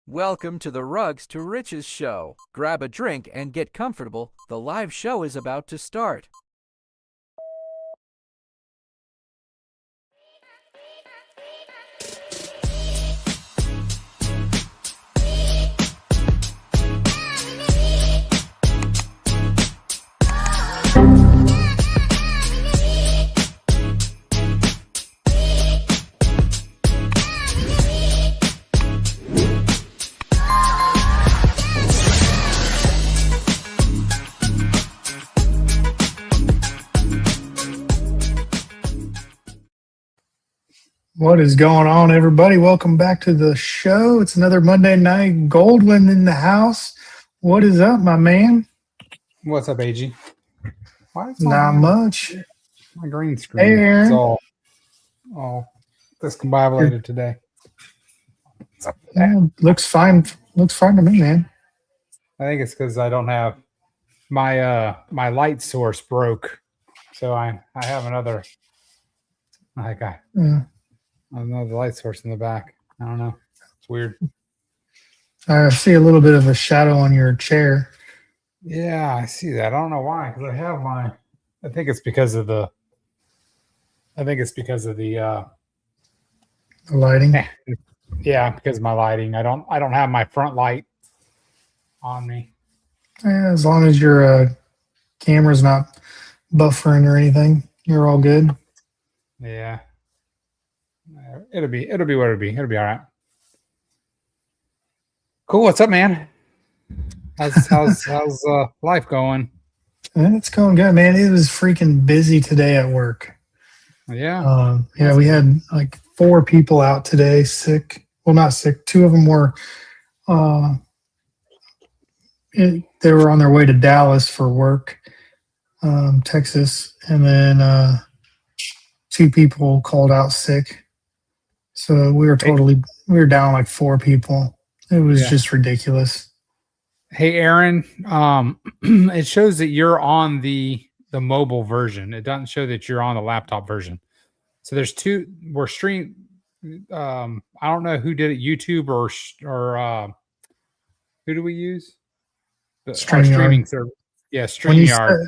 Welcome to the Rugs to Riches show. Grab a drink and get comfortable. The live show is about to start. What is going on, everybody? Welcome back to the show. It's another Monday night. Goldwyn in the house. What is up, my man? What's up, AG? Why is Not much. My green screen Hey, Aaron. is all discombobulated today. Looks fine. Looks fine to me, man. I think it's because I don't have my my light source broke, so I have another another light source in the back. I don't know. It's weird. I see a little bit of a shadow on your chair. Yeah, I see that. I don't know why, because I have my. I think it's because of the. The lighting. Yeah, because of my lighting. I don't have my front light on me. Yeah, as long as your camera's not buffering or anything, you're all good. Yeah. It'll be what it'll be. It'll be all right. Cool. What's up, man? How's life going? It's going good, man. It was freaking busy today at work. Yeah. We had like 4 people out today sick. Well, not sick. 2 of them were they were on their way to Dallas for work, Texas, and then 2 people called out sick. So we were down like 4 people. It was just ridiculous. Hey, Aaron, it shows that you're on the mobile version. It doesn't show that you're on the laptop version. So there's 2. We're stream. I don't know who did it, YouTube or who do we use? Our streaming service. Yeah, StreamYard.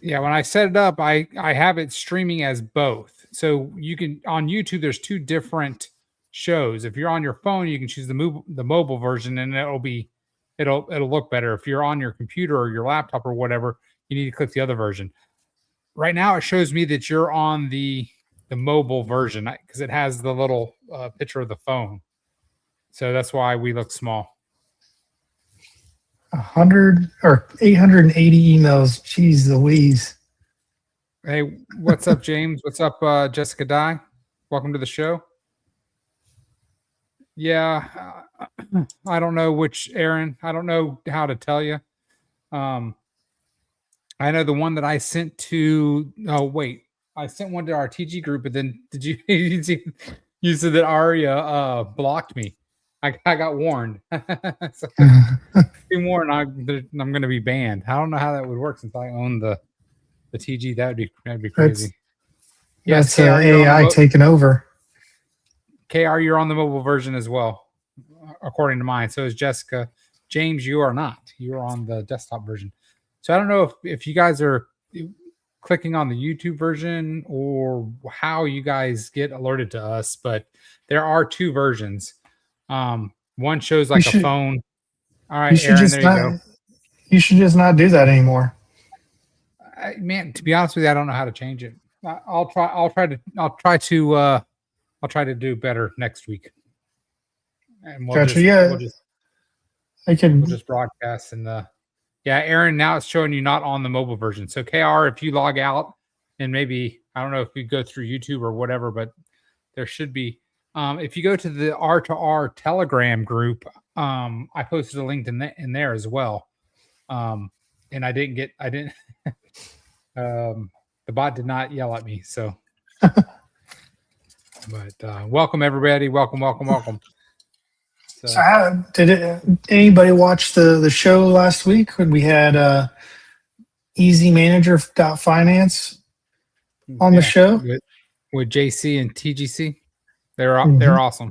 Yeah, when I set it up, I have it streaming as both. So you can on YouTube. There's 2 different shows. If you're on your phone, you can choose the mobile version, and it'll look better. If you're on your computer or your laptop or whatever, you need to click the other version. Right now, it shows me that you're on the mobile version because it has the little picture of the phone. So that's why we look small. 100 or 880 emails. Jeez Louise. Hey, what's up, James? What's up, Jessica Dye? Welcome to the show. Yeah, I don't know which Aaron. I don't know how to tell you. I know the one that I sent to. Oh wait, I sent one to our TG group, but then did you you said that Aria blocked me? I got warned. So, be warned. I'm going to be banned. I don't know how that would work since I own the TG. That'd be crazy. That's AI taking over. KR, you're on the mobile version as well, according to mine. So is Jessica. James, you are not. You're on the desktop version. So I don't know if you guys are clicking on the YouTube version or how you guys get alerted to us, but there are 2 versions. One shows like a phone. All right, Aaron, there you go. You should just not do that anymore. Man, to be honest with you, I don't know how to change it. I'll try to do better next week. And we'll just broadcast and Aaron, now it's showing you not on the mobile version. So KR, if you log out and maybe I don't know if you go through YouTube or whatever, but there should be if you go to the R2R Telegram group, I posted a link in there as well. And I didn't the bot did not yell at me, so but welcome everybody. Welcome. So did anybody watch the show last week when we had Easy Manager Finance on the show with JC and TGC? They're awesome.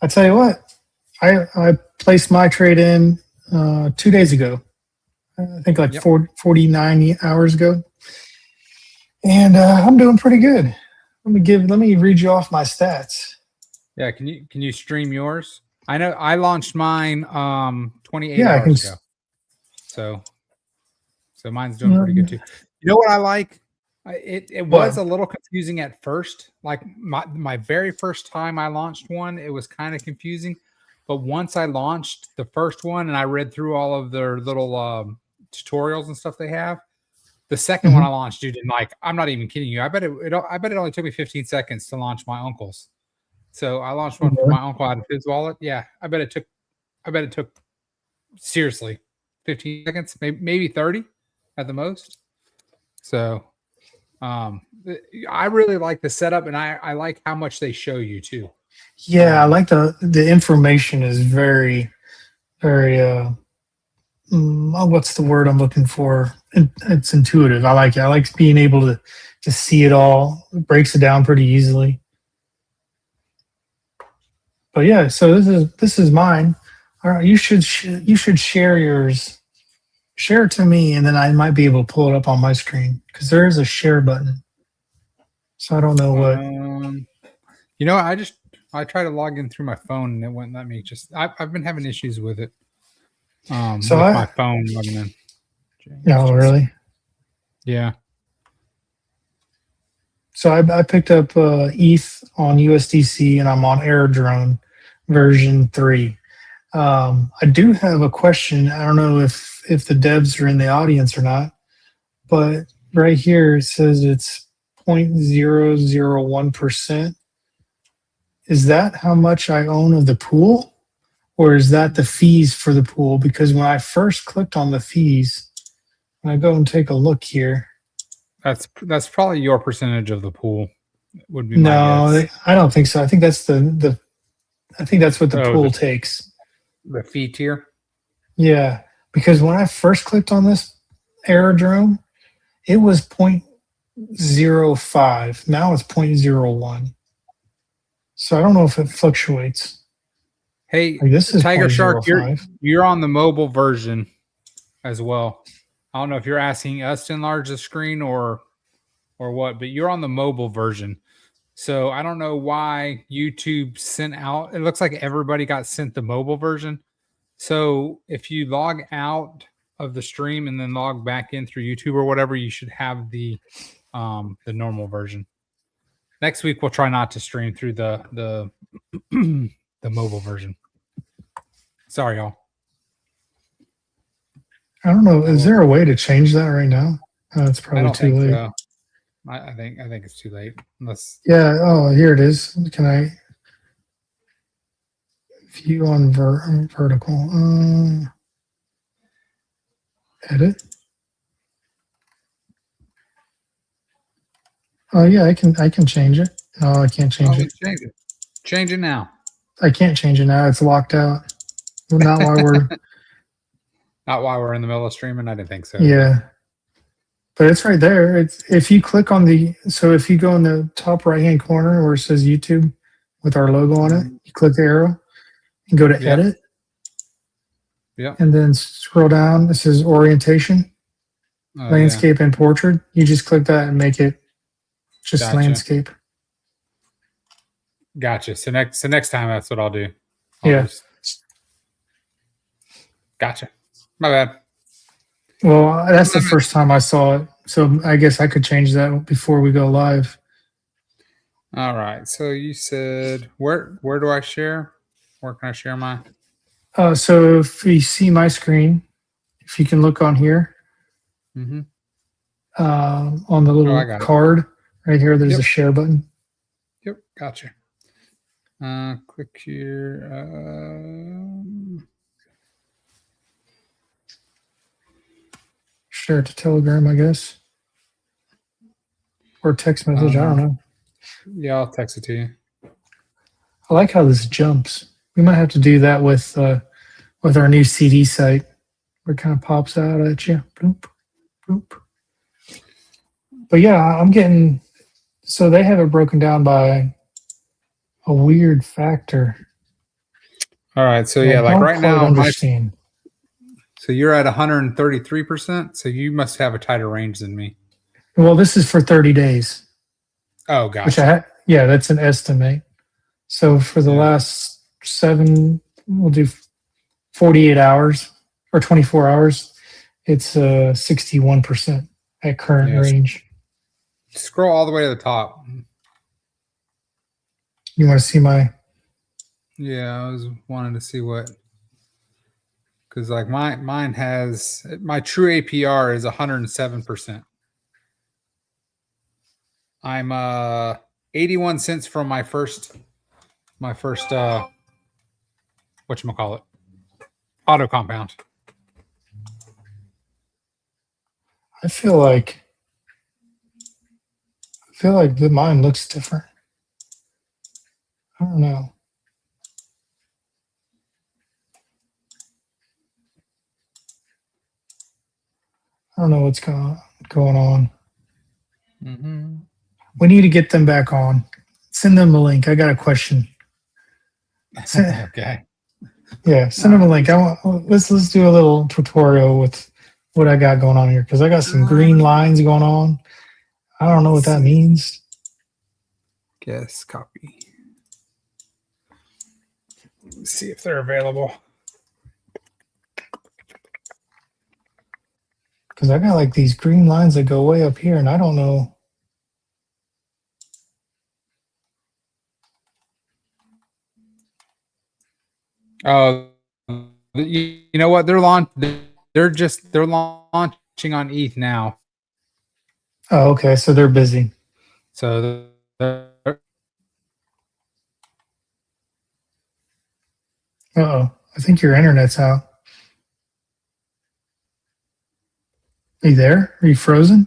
I tell you what, I placed my trade in 2 days ago. I think like Yep. 49 hours ago, and I'm doing pretty good. Let me read you off my stats. Yeah, can you stream yours? I know I launched mine 28 Yeah, I can. hours ago. So mine's doing pretty good too. You know what I like? It was What? a little confusing at first. Like my very first time I launched one, it was kind of confusing. But once I launched the first one and I read through all of their little tutorials and stuff they have, the second one I launched, dude, and like I'm not even kidding you. I bet it only took me 15 seconds to launch my uncle's. So I launched one for my uncle out of his wallet. Yeah, I bet it took seriously 15 seconds, maybe 30 at the most. So I really like the setup, and I like how much they show you too. Yeah, I like the information is very, very. What's the word I'm looking for? It's intuitive. I like it. I like being able to see it all. It breaks it down pretty easily. But yeah, so this is mine. All right, you should share yours. Share it to me, and then I might be able to pull it up on my screen because there is a share button. So I don't know what. You know, I tried to log in through my phone and it wouldn't let me. I've been having issues with it. So with my phone logging in. No, really. Yeah. So I picked up ETH on USDC, and I'm on Airdrone version 3. I do have a question. I don't know if the devs are in the audience or not, but right here it says it's 0.001%. Is that how much I own of the pool, or is that the fees for the pool? Because when I first clicked on the fees, when I go and take a look here, That's probably your percentage of the pool. Would be my no, guess. I don't think so. I think that's I think that's what the pool takes. The fee tier. Yeah, because when I first clicked on this aerodrome, it was 0.05. Now it's 0.01. So I don't know if it fluctuates. Hey, Like this is Tiger Shark, 0.05. you're on the mobile version as well. I don't know if you're asking us to enlarge the screen or what, but you're on the mobile version. So I don't know why YouTube sent out. It looks like everybody got sent the mobile version. So if you log out of the stream and then log back in through YouTube or whatever, you should have the normal version. Next week we'll try not to stream through the the mobile version. Sorry, y'all. I don't know. Is there a way to change that right now? It's probably too late. So. I think it's too late. Unless Yeah. Oh, here it is. Can I view on vertical? Edit. Oh yeah, I can change it. No, I can't change it. Change it. Change it now. I can't change it now. It's locked out. Well, not while we're not while we're in the middle of streaming. I didn't think so. Yeah, but it's right there. It's if you click on if you go in the top right hand corner where it says YouTube with our logo on it, you click the arrow and go to edit. Yeah. And then scroll down. It says orientation, landscape and portrait. You just click that and make it just landscape. Gotcha. So next time that's what I'll do. Gotcha. My bad. Well, that's the first time I saw it. So I guess I could change that before we go live. All right. So you said where do I share? Where can I share mine? So if you see my screen, if you can look on here, on the little card right here, there's a share button. Yep. Gotcha. Click here. Share to Telegram, I guess, or text message. I don't know. Yeah, I'll text it to you. I like how this jumps. We might have to do that with our new CD site, where it kind of pops out at you. Bloop, bloop. But yeah, I'm getting. So they have it broken down by a weird factor. All right. So I yeah, like don't right quite now, understand. so you're at 133%. So you must have a tighter range than me. Well, this is for 30 days, Oh, which gotcha. yeah, that's an estimate. So for the Yeah. last we'll do 48 hours or 24 hours. It's 61% at current Yes. range. Scroll all the way to the top. You want to see my? Yeah, I was wanting to see what, because like mine has my true APR is 107%. I'm 81 cents from my first whatchamacallit, auto compound. I feel like mine looks different. I don't know. I don't know what's going on. Mm-hmm. We need to get them back on. Send them a link. I got a question. Okay. Yeah, send them a link. Let's do a little tutorial with what I got going on here because I got some green lines going on. I don't know what that means. Guess copy. Let's see if they're available. Because I got like these green lines that go way up here, and I don't know. You know what? They're launching on ETH now. Oh, okay. So they're busy. So Oh, I think your internet's out. Are you there? Are you frozen?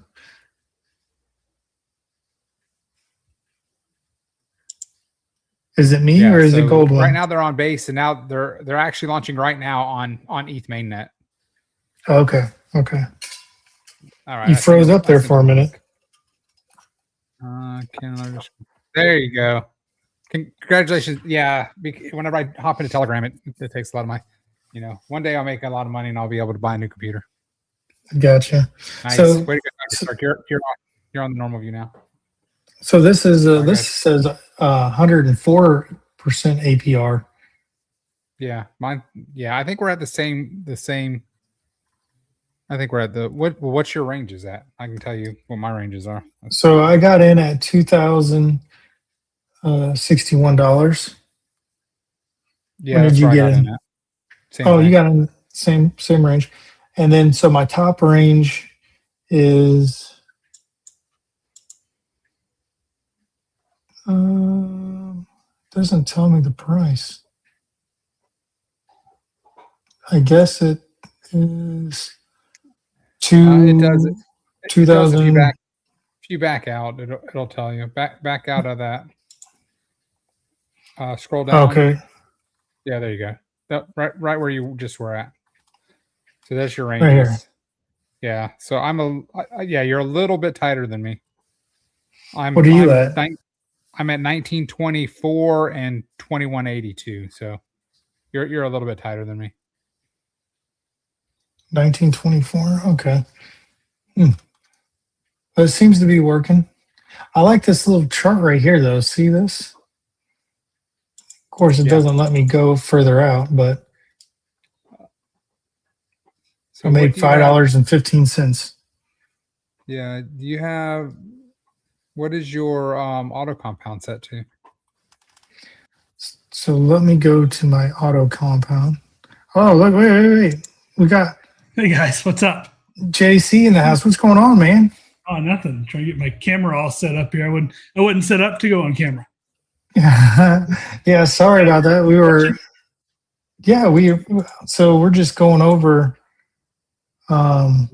Is it me yeah. or is it So right Goldwyn? now they're on base, and now they're actually launching right now on ETH mainnet. Oh, okay. Okay. All right. You froze up there for a minute. There you go. Congratulations. Yeah. Whenever I hop into Telegram, it takes a lot of my, one day I'll make a lot of money and I'll be able to buy a new computer. Gotcha. Nice. So, Way to go. You're on the normal view now. so this is this says 104% APR. Yeah, mine. Yeah, I think we're at the same. I think we're at the what's your ranges at? I can tell you what my ranges are. So I got in at $2,061. Yeah, When did that's you where I get got in? at. Same Oh, thing. you got in same range. And then so my top range is doesn't tell me the price. I guess it is It does. It does if 2000. if you back out, it'll tell you. Back out of that. Scroll down. Okay. Yeah, there you go. Right where you just were at. So that's your Right ranges. here. Yeah. So you're a little bit tighter than me. What are you at? I'm at 1924 and 2182. So you're a little bit tighter than me. 1924. Okay. But it seems to be working. I like this little chart right here, though. See this? Of course, it doesn't let me go further out, but so I made $5.15. Yeah. Do you have? What is your auto compound set to? So let me go to my auto compound. Oh, look, wait. We got Hey guys, what's up? JC in the house. What's going on, man? Oh, nothing. Trying to get my camera all set up here. I wouldn't set up to go on camera. Yeah, sorry about that. So we're just going over I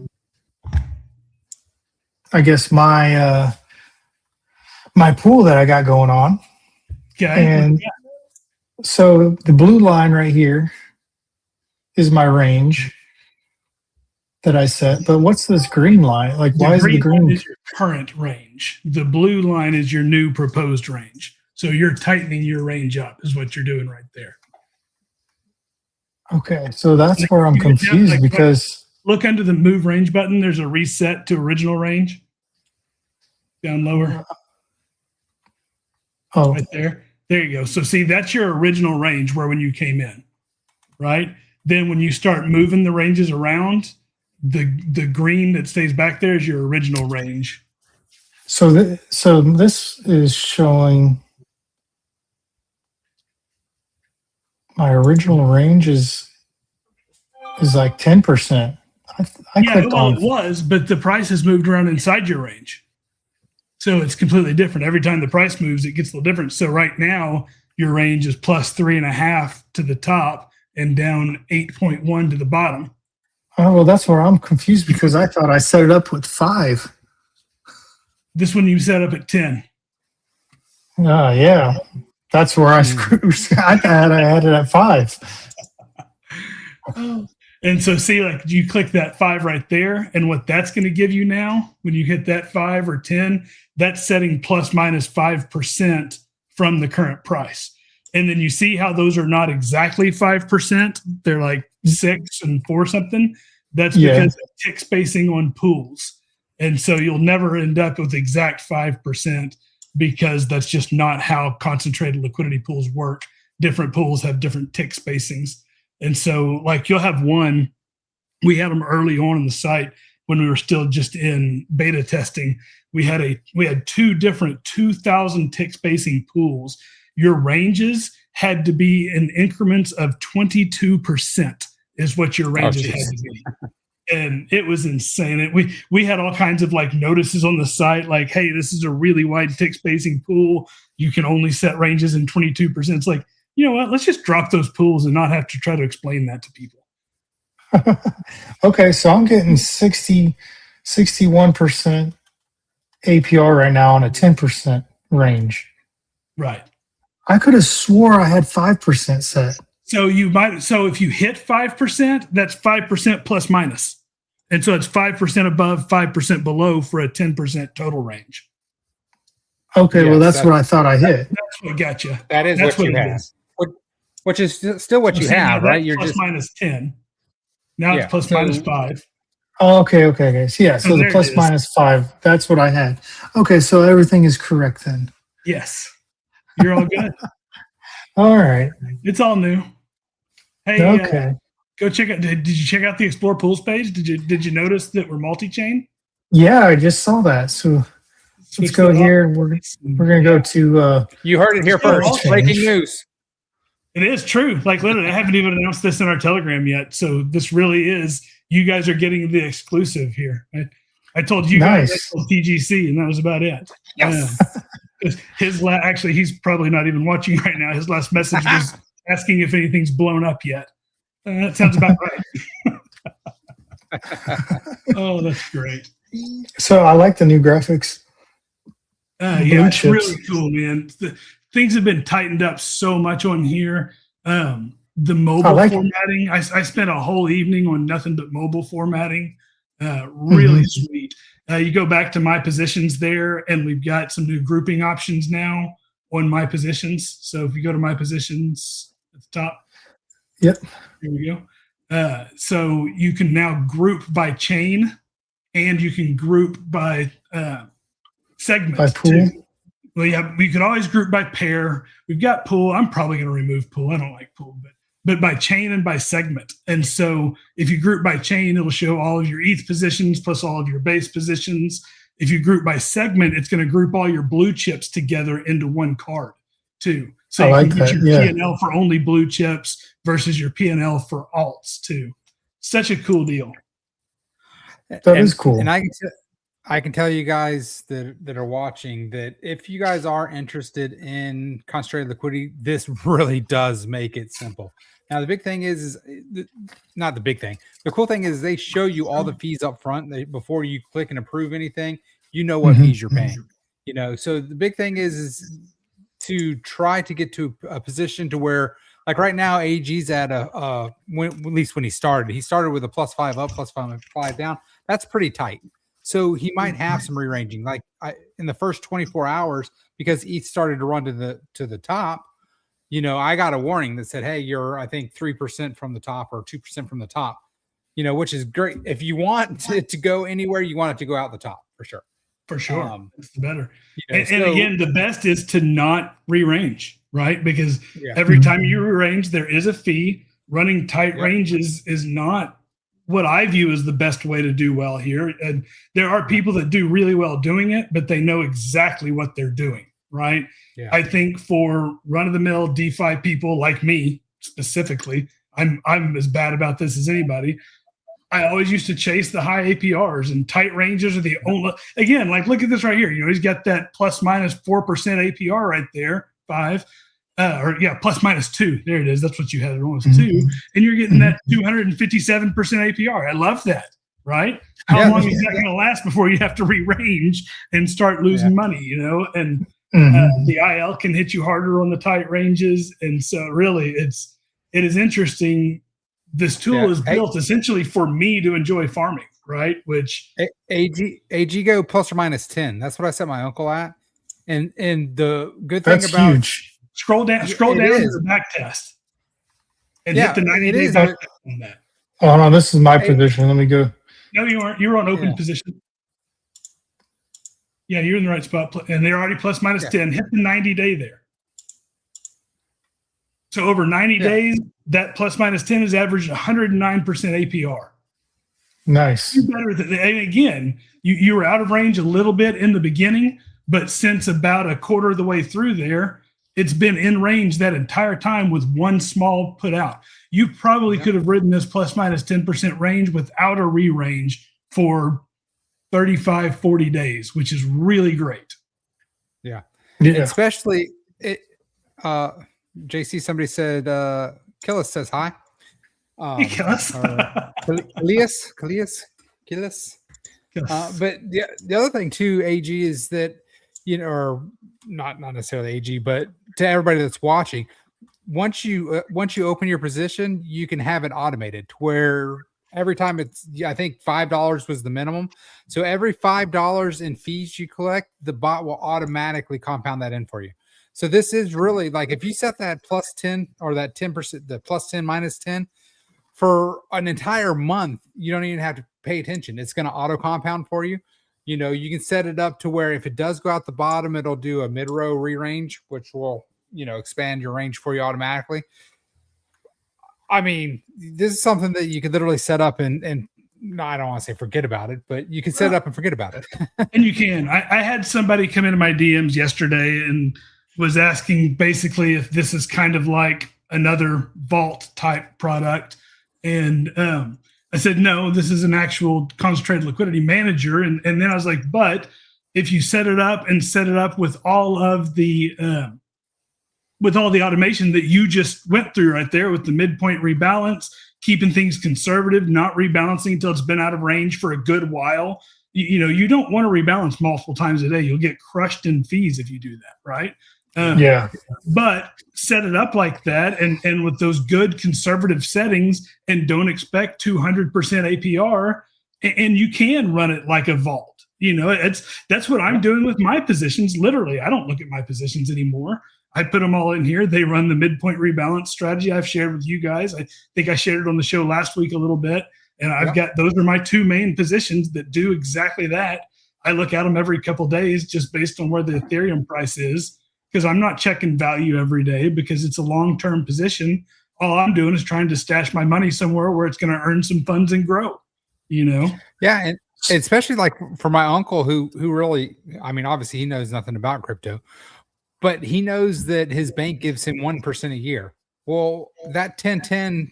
guess my pool that I got going on. Okay. And so the blue line right here is my range that I set. But what's this green line? Like, why is the green line is your current range? The blue line is your new proposed range. So you're tightening your range up, is what you're doing right there. Okay, so that's where I'm You have, confused like, because look under the move range button. There's a reset to original range down lower oh, right there. There you go. So see, that's your original range where when you came in, right? Then when you start moving the ranges around, the green that stays back there is your original range. so this is showing my original range is like 10%. I Yeah, clicked well, on it was, but the price has moved around inside your range. So it's completely different. Every time the price moves, it gets a little different. So right now, your range is plus 3.5 to the top and down 8.1 to the bottom. oh well, that's where I'm confused because I thought I set it up with 5. This one you set up at 10. Yeah, that's where I screwed. I had it at 5. And so see, like you click that 5 right there, and what that's going to give you now, when you hit that 5 or 10, that's setting plus minus 5% from the current price. And then you see how those are not exactly 5%. They're like 6 and 4 something. That's because of tick spacing on pools. And so you'll never end up with exact 5% because that's just not how concentrated liquidity pools work. Different pools have different tick spacings. And so, like, you'll have one, we had them early on in the site when we were still just in beta testing. We had 2 different 2,000 tick spacing pools. Your ranges had to be in increments of 22% is what your ranges had to be. And it was insane. We had all kinds of like notices on the site, like, hey, this is a really wide tick spacing pool. You can only set ranges in 22%. It's like, you know what? Let's just drop those pools and not have to try to explain that to people. Okay, so I'm getting 61% APR right now on a 10% range. Right. I could have swore I had 5% set. So if you hit 5%, that's 5% plus minus. And so it's 5% above, 5% below for a 10% total range. Okay, well, that's what I thought I hit. That's what got you. That is That's what you it have. is. Which is still what So you see, now have, right? that's You're plus just minus 10. Now Yeah, it's plus so- minus 5. Oh, okay. So yeah, so the there it plus is. minus 5, that's what I had. Okay, so everything is correct then. Yes. You're all good. All right. It's all new. Hey, Okay. go check out. Did you check out the Explore Pools page? Did you notice that we're multi-chain? Yeah, I just saw that. So let's go here. We're gonna go to you heard it here Oh, first. change. Breaking news. It is true. Like literally, I haven't even announced this in our Telegram yet. So this really is. You guys are getting the exclusive here. I told you guys, I told TGC, and that was about it. Yes. Actually, he's probably not even watching right now. His last message was asking if anything's blown up yet. That sounds about right. Oh, that's great. So I like the new graphics. Yeah, it's really cool, man. Things have been tightened up so much on here. The mobile formatting, I spent a whole evening on nothing but mobile formatting. Really sweet. You go back to my positions there, and we've got some new grouping options now on my positions. So if you go to my positions at the top, yep, here we go. So you can now group by chain, and you can group by segment. By pool. Too. Well, yeah, we could always group by pair. We've got pool. I'm probably going to remove pool. I don't like pool, but by chain and by segment. And so if you group by chain, it'll show all of your ETH positions plus all of your base positions. If you group by segment, it's going to group all your blue chips together into one card too. So you can get your P&L for only blue chips versus your P&L for alts too. Such a cool deal. That is cool. And I can tell you guys that are watching that if you guys are interested in concentrated liquidity, this really does make it simple. Now, the big thing is not the big thing. The cool thing is they show you all the fees up front. Before you click and approve anything, you know what fees you're paying. You know, so the big thing is to try to get to a position to where, like right now, AG's at at least when he started with a +5 up, +5 down. That's pretty tight. So he might have some rearranging, like in the first 24 hours, because ETH started to run to the top. I got a warning that said, hey, you're, I think 3% from the top or 2% from the top, which is great. If you want it to go anywhere, you want it to go out the top for sure. For sure. It's the better. And so, again, the best is to not re-range, right? Because yeah. every time you re-range, there is a fee. Running tight ranges is not what I view as the best way to do well here. And there are people that do really well doing it, but they know exactly what they're doing, right? Yeah. I think for run-of-the-mill DeFi people like me specifically, I'm as bad about this as anybody. I always used to chase the high APRs, and tight ranges are the only. Again, like look at this right here. He's got that plus minus 4% APR right there, 5, plus minus 2. There it is. That's what you had. It was 2, and you're getting that 257% APR. I love that. Right? How long is that going to last before you have to re-range and start losing money? And the IL can hit you harder on the tight ranges, and so really, it is interesting. This tool is built essentially for me to enjoy farming, right? Which AG go plus or minus 10. That's what I set my uncle at. And the good thing That's about huge. Scroll down to the back test and hit the 90-day back test on that. Oh no, this is my position. Let me go. No, you aren't. You're on open position. Yeah, you're in the right spot, and they're already plus minus 10. Hit the 90-day there. So over 90 days, that plus minus 10 is averaged 109% APR. Nice. You're better than, and again, you were out of range a little bit in the beginning, but since about a quarter of the way through there, it's been in range that entire time with one small put out. You probably could have ridden this plus minus 10% range without a re-range for 35, 40 days, which is really great. Yeah. Especially JC, somebody said, Killis says hi. Hey, Killis. Killis. But the other thing too, AG, is that, or not necessarily AG, but to everybody that's watching, once you open your position, you can have it automated to where every time I think $5 was the minimum. So every $5 in fees you collect, the bot will automatically compound that in for you. So this is really like if you set that plus 10 or that 10%, the plus 10 minus 10 for an entire month, you don't even have to pay attention. It's going to auto compound for you. You can set it up to where if it does go out the bottom, it'll do a mid-row re-range, which will, expand your range for you automatically. I mean, this is something that you could literally set up and no, I don't want to say forget about it, but you can set it up and forget about it. And you can. I had somebody come into my DMs yesterday and was asking basically if this is kind of like another vault type product. And I said, no, this is an actual concentrated liquidity manager. And then I was like, but if you set it up with all of the automation that you just went through right there with the midpoint rebalance, keeping things conservative, not rebalancing until it's been out of range for a good while. You don't want to rebalance multiple times a day. You'll get crushed in fees if you do that, right? But set it up like that and with those good conservative settings and don't expect 200% APR, and you can run it like a vault. That's what I'm doing with my positions. Literally, I don't look at my positions anymore. I put them all in here. They run the midpoint rebalance strategy I've shared with you guys. I think I shared it on the show last week a little bit. And I've got, those are my two main positions that do exactly that. I look at them every couple of days just based on where the Ethereum price is, because I'm not checking value every day because it's a long-term position. All I'm doing is trying to stash my money somewhere where it's going to earn some funds and grow, Yeah. And especially like for my uncle who really, I mean, obviously he knows nothing about crypto, but he knows that his bank gives him 1% a year. Well, that 10-10,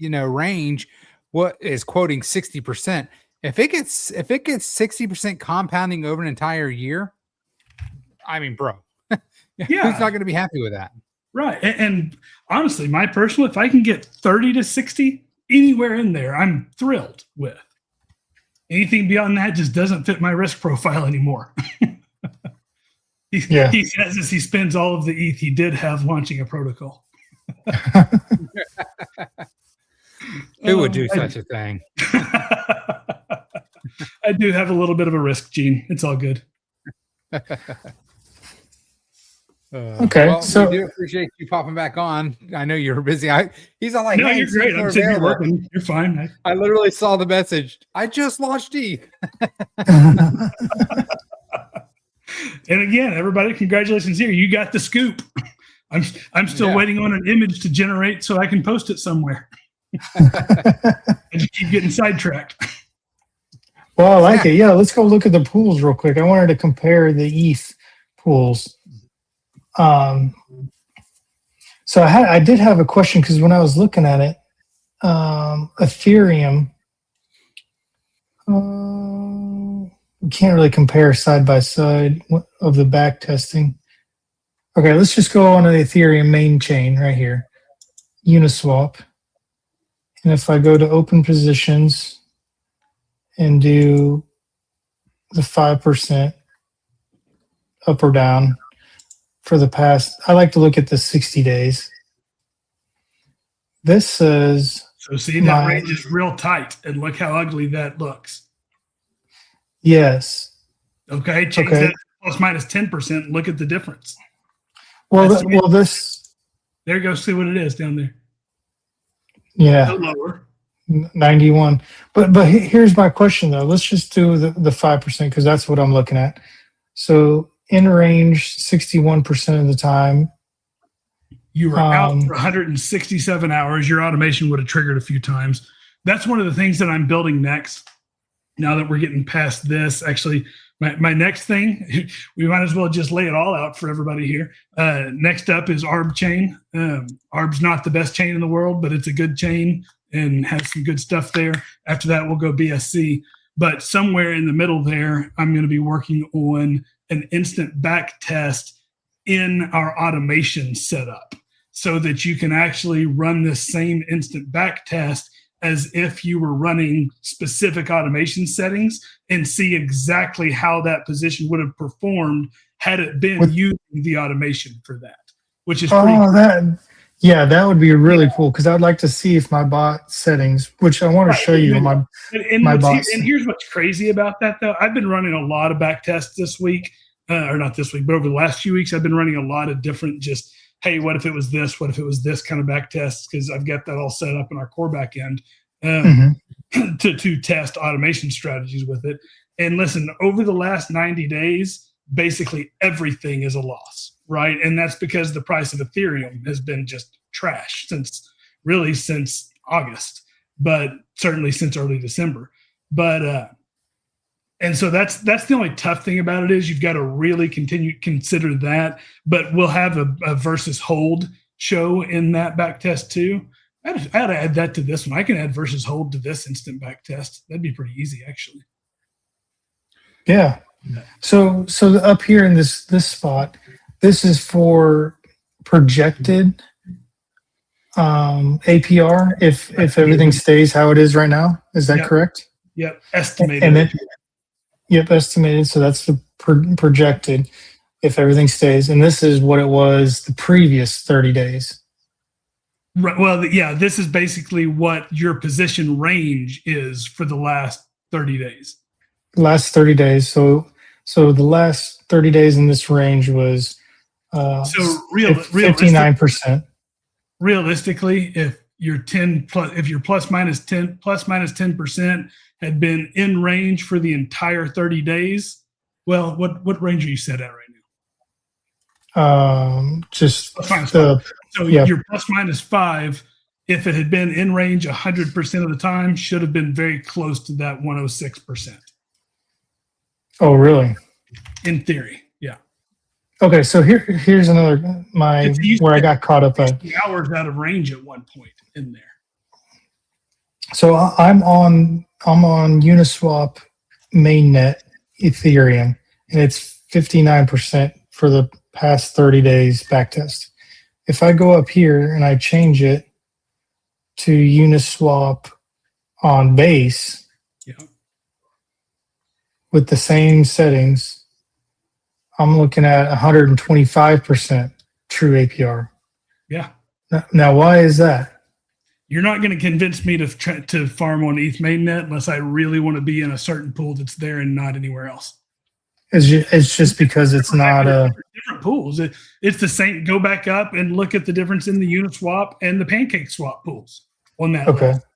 range, what is quoting 60%. If it gets 60% compounding over an entire year, I mean, bro, who's not going to be happy with that? Right. And honestly, my personal, if I can get 30 to 60 anywhere in there, I'm thrilled with. Anything beyond that just doesn't fit my risk profile anymore. He says as he spends all of the ETH he did have launching a protocol. Who would do such a thing? I do have a little bit of a risk gene. It's all good. Okay, Well, so- we do appreciate you popping back on. I know you were busy. He's all like, No, hey, you're see if great. we're I'm sitting here available. working. You're fine. I literally saw the message. I just launched E. And again, everybody, congratulations here. You got the scoop. I'm still waiting on an image to generate so I can post it somewhere. I just keep getting sidetracked. Well, I like it. Yeah, let's go look at the pools real quick. I wanted to compare the ETH pools. So I did have a question because when I was looking at it, Ethereum, we can't really compare side by side of the back testing. Okay, let's just go on to the Ethereum main chain right here, Uniswap. And if I go to open positions and do the 5% up or down for the past, I like to look at the 60 days. This says, So see, that range is real tight, and look how ugly that looks. yes. Okay, change that to plus minus 10%. Look at the difference. Well, this. There you go. See what it is down there. Yeah. No lower. 91. But here's my question though. Let's just do the 5% because that's what I'm looking at. So in range 61% of the time. You were out for 167 hours. Your automation would have triggered a few times. That's one of the things that I'm building next. Now that we're getting past this, actually, my next thing, we might as well just lay it all out for everybody here. Next up is ARB chain. ARB's not the best chain in the world, but it's a good chain and has some good stuff there. After that, we'll go BSC. But somewhere in the middle there, I'm going to be working on an instant back test in our automation setup so that you can actually run this same instant back test as if you were running specific automation settings and see exactly how that position would have performed had it been using the automation for that, which is pretty cool. That would be really cool because I would like to see if my bot settings, which I want to show you my bot. And here's what's crazy about that though. I've been running a lot of back tests this week, or not this week, but over the last few weeks, I've been running a lot of different just, hey, what if it was this? What if it was this kind of back tests? Because I've got that all set up in our core back end to test automation strategies with it. And listen, over the last 90 days, basically everything is a loss, right? And that's because the price of Ethereum has been just trash since August, but certainly since early December. But and so that's the only tough thing about it is you've got to really consider that. But we'll have a versus hold show in that back test too. I'd add that to this one. I can add versus hold to this instant back test. That'd be pretty easy, actually. Yeah. So up here in this spot, this is for projected APR if everything stays how it is right now. Is that correct? Yep. Estimated. And then, estimated. So that's the projected if everything stays. And this is what it was the previous 30 days. Right. Well, this is basically what your position range is for the last 30 days. Last 30 days. So the last 30 days in this range was 59%. Realistically, if your plus minus 10% had been in range for the entire 30 days, well, what range are you set at right now? Your plus minus 5, if it had been in range 100% of the time, should have been very close to that 106%. Oh, really? In theory, yeah. Okay, so here's another where I got caught up at. Hours out of range at one point in there. So I'm on Uniswap mainnet Ethereum, and it's 59% for the past 30 days backtest. If I go up here and I change it to Uniswap on base with the same settings, I'm looking at 125% true APR. Yeah. Now, why is that? You're not going to convince me to farm on ETH mainnet unless I really want to be in a certain pool that's there and not anywhere else. It's just because it's not a different different pools. It's the same. Go back up and look at the difference in the Uniswap and the Pancake Swap pools on that Okay. list.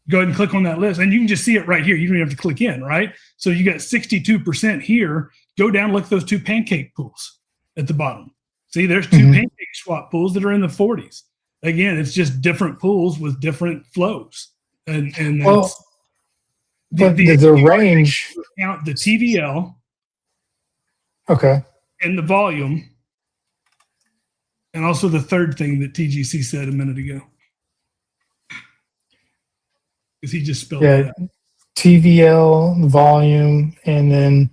Go ahead and click on that list, and you can just see it right here. You don't even have to click in, right? So you got 62% here. Go down, look at those two Pancake pools at the bottom. See, there's two Pancake Swap pools that are in the 40s. Again, it's just different pools with different flows, and Well, but the range. count the TVL Okay. and the volume, and also the third thing that TGC said a minute ago. Because he just spelled it out. TVL, volume, and then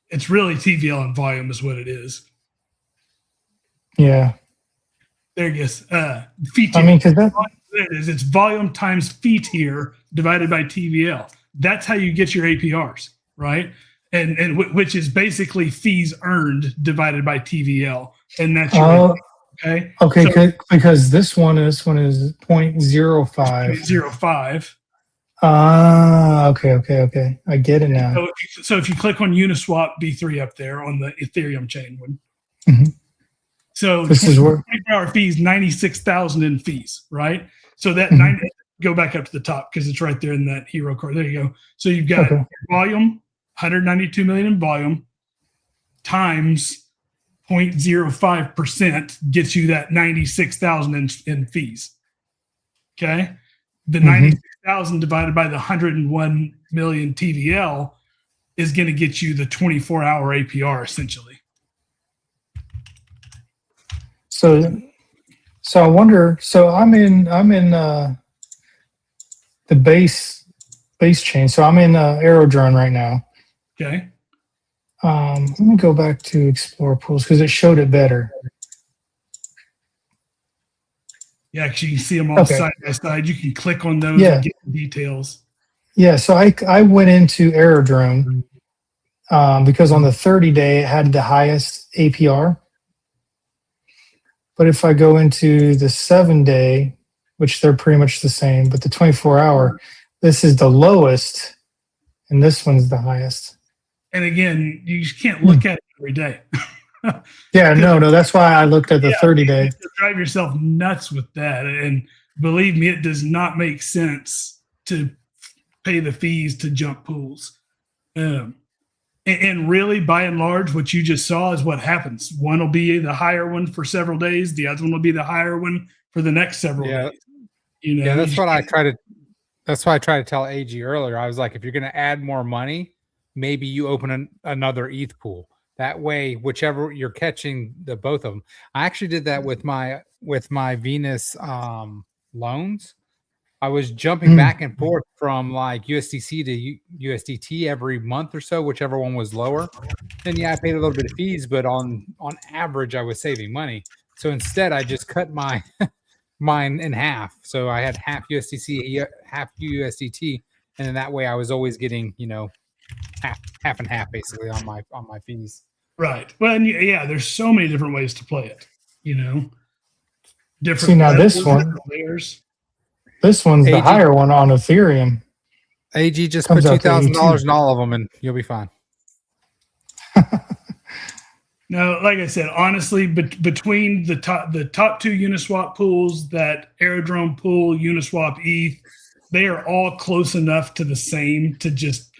It's really TVL and volume is what it is. yeah. There it is. Feet. I mean, because that It's volume times feet here divided by TVL. That's how you get your APRs, right? And which is basically fees earned divided by TVL, and that's your okay. Okay, So, because this one is 0.05. 0.05. Okay. I get it now. So if you click on Uniswap B3 up there on the Ethereum chain one, so This is where 24-hour fees, 96,000 in fees, right? So that go back up to the top because it's right there in that hero card. There you go. So you've got volume, 192 million in volume, times 0.05% gets you that 96,000 in fees. Okay. The 96,000 divided by the 101 million TVL is going to get you the 24-hour APR essentially. So I wonder. So I'm in the base chain. So I'm in Aerodrone right now. Okay. Let me go back to Explore Pools because it showed it better. Yeah, actually, you can see them all side by side. You can click on those and get the details. Yeah, so I went into Aerodrome because on the 30-day it had the highest APR. But if I go into the 7-day, which they're pretty much the same, but the 24-hour, this is the lowest, and this one's the highest. And again, you just can't look at it every day. Yeah, no, that's why I looked at the 30-day. You drive yourself nuts with that. And believe me, it does not make sense to pay the fees to jump pools. And really, by and large, what you just saw is what happens. One will be the higher one for several days. The other one will be the higher one for the next several days. You know, that's what I try to. That's why I tried to tell AG earlier. I was like, if you're going to add more money, maybe you open another ETH pool. That way, whichever you're catching the both of them. I actually did that with my Venus loans. I was jumping back and forth from like USDC to USDT every month or so, whichever one was lower. And yeah, I paid a little bit of fees, but on average, I was saving money. So instead, I just cut mine in half. So I had half USDC, half USDT, and then that way I was always getting, half and half basically on my fees. Right. Well, and yeah, there's so many different ways to play it. Different. See, now this one. Layers. This one's the higher one on Ethereum. AG just put $2,000 in all of them, and you'll be fine. No, like I said, honestly, between the top two Uniswap pools, that Aerodrome pool, Uniswap ETH, they are all close enough to the same to just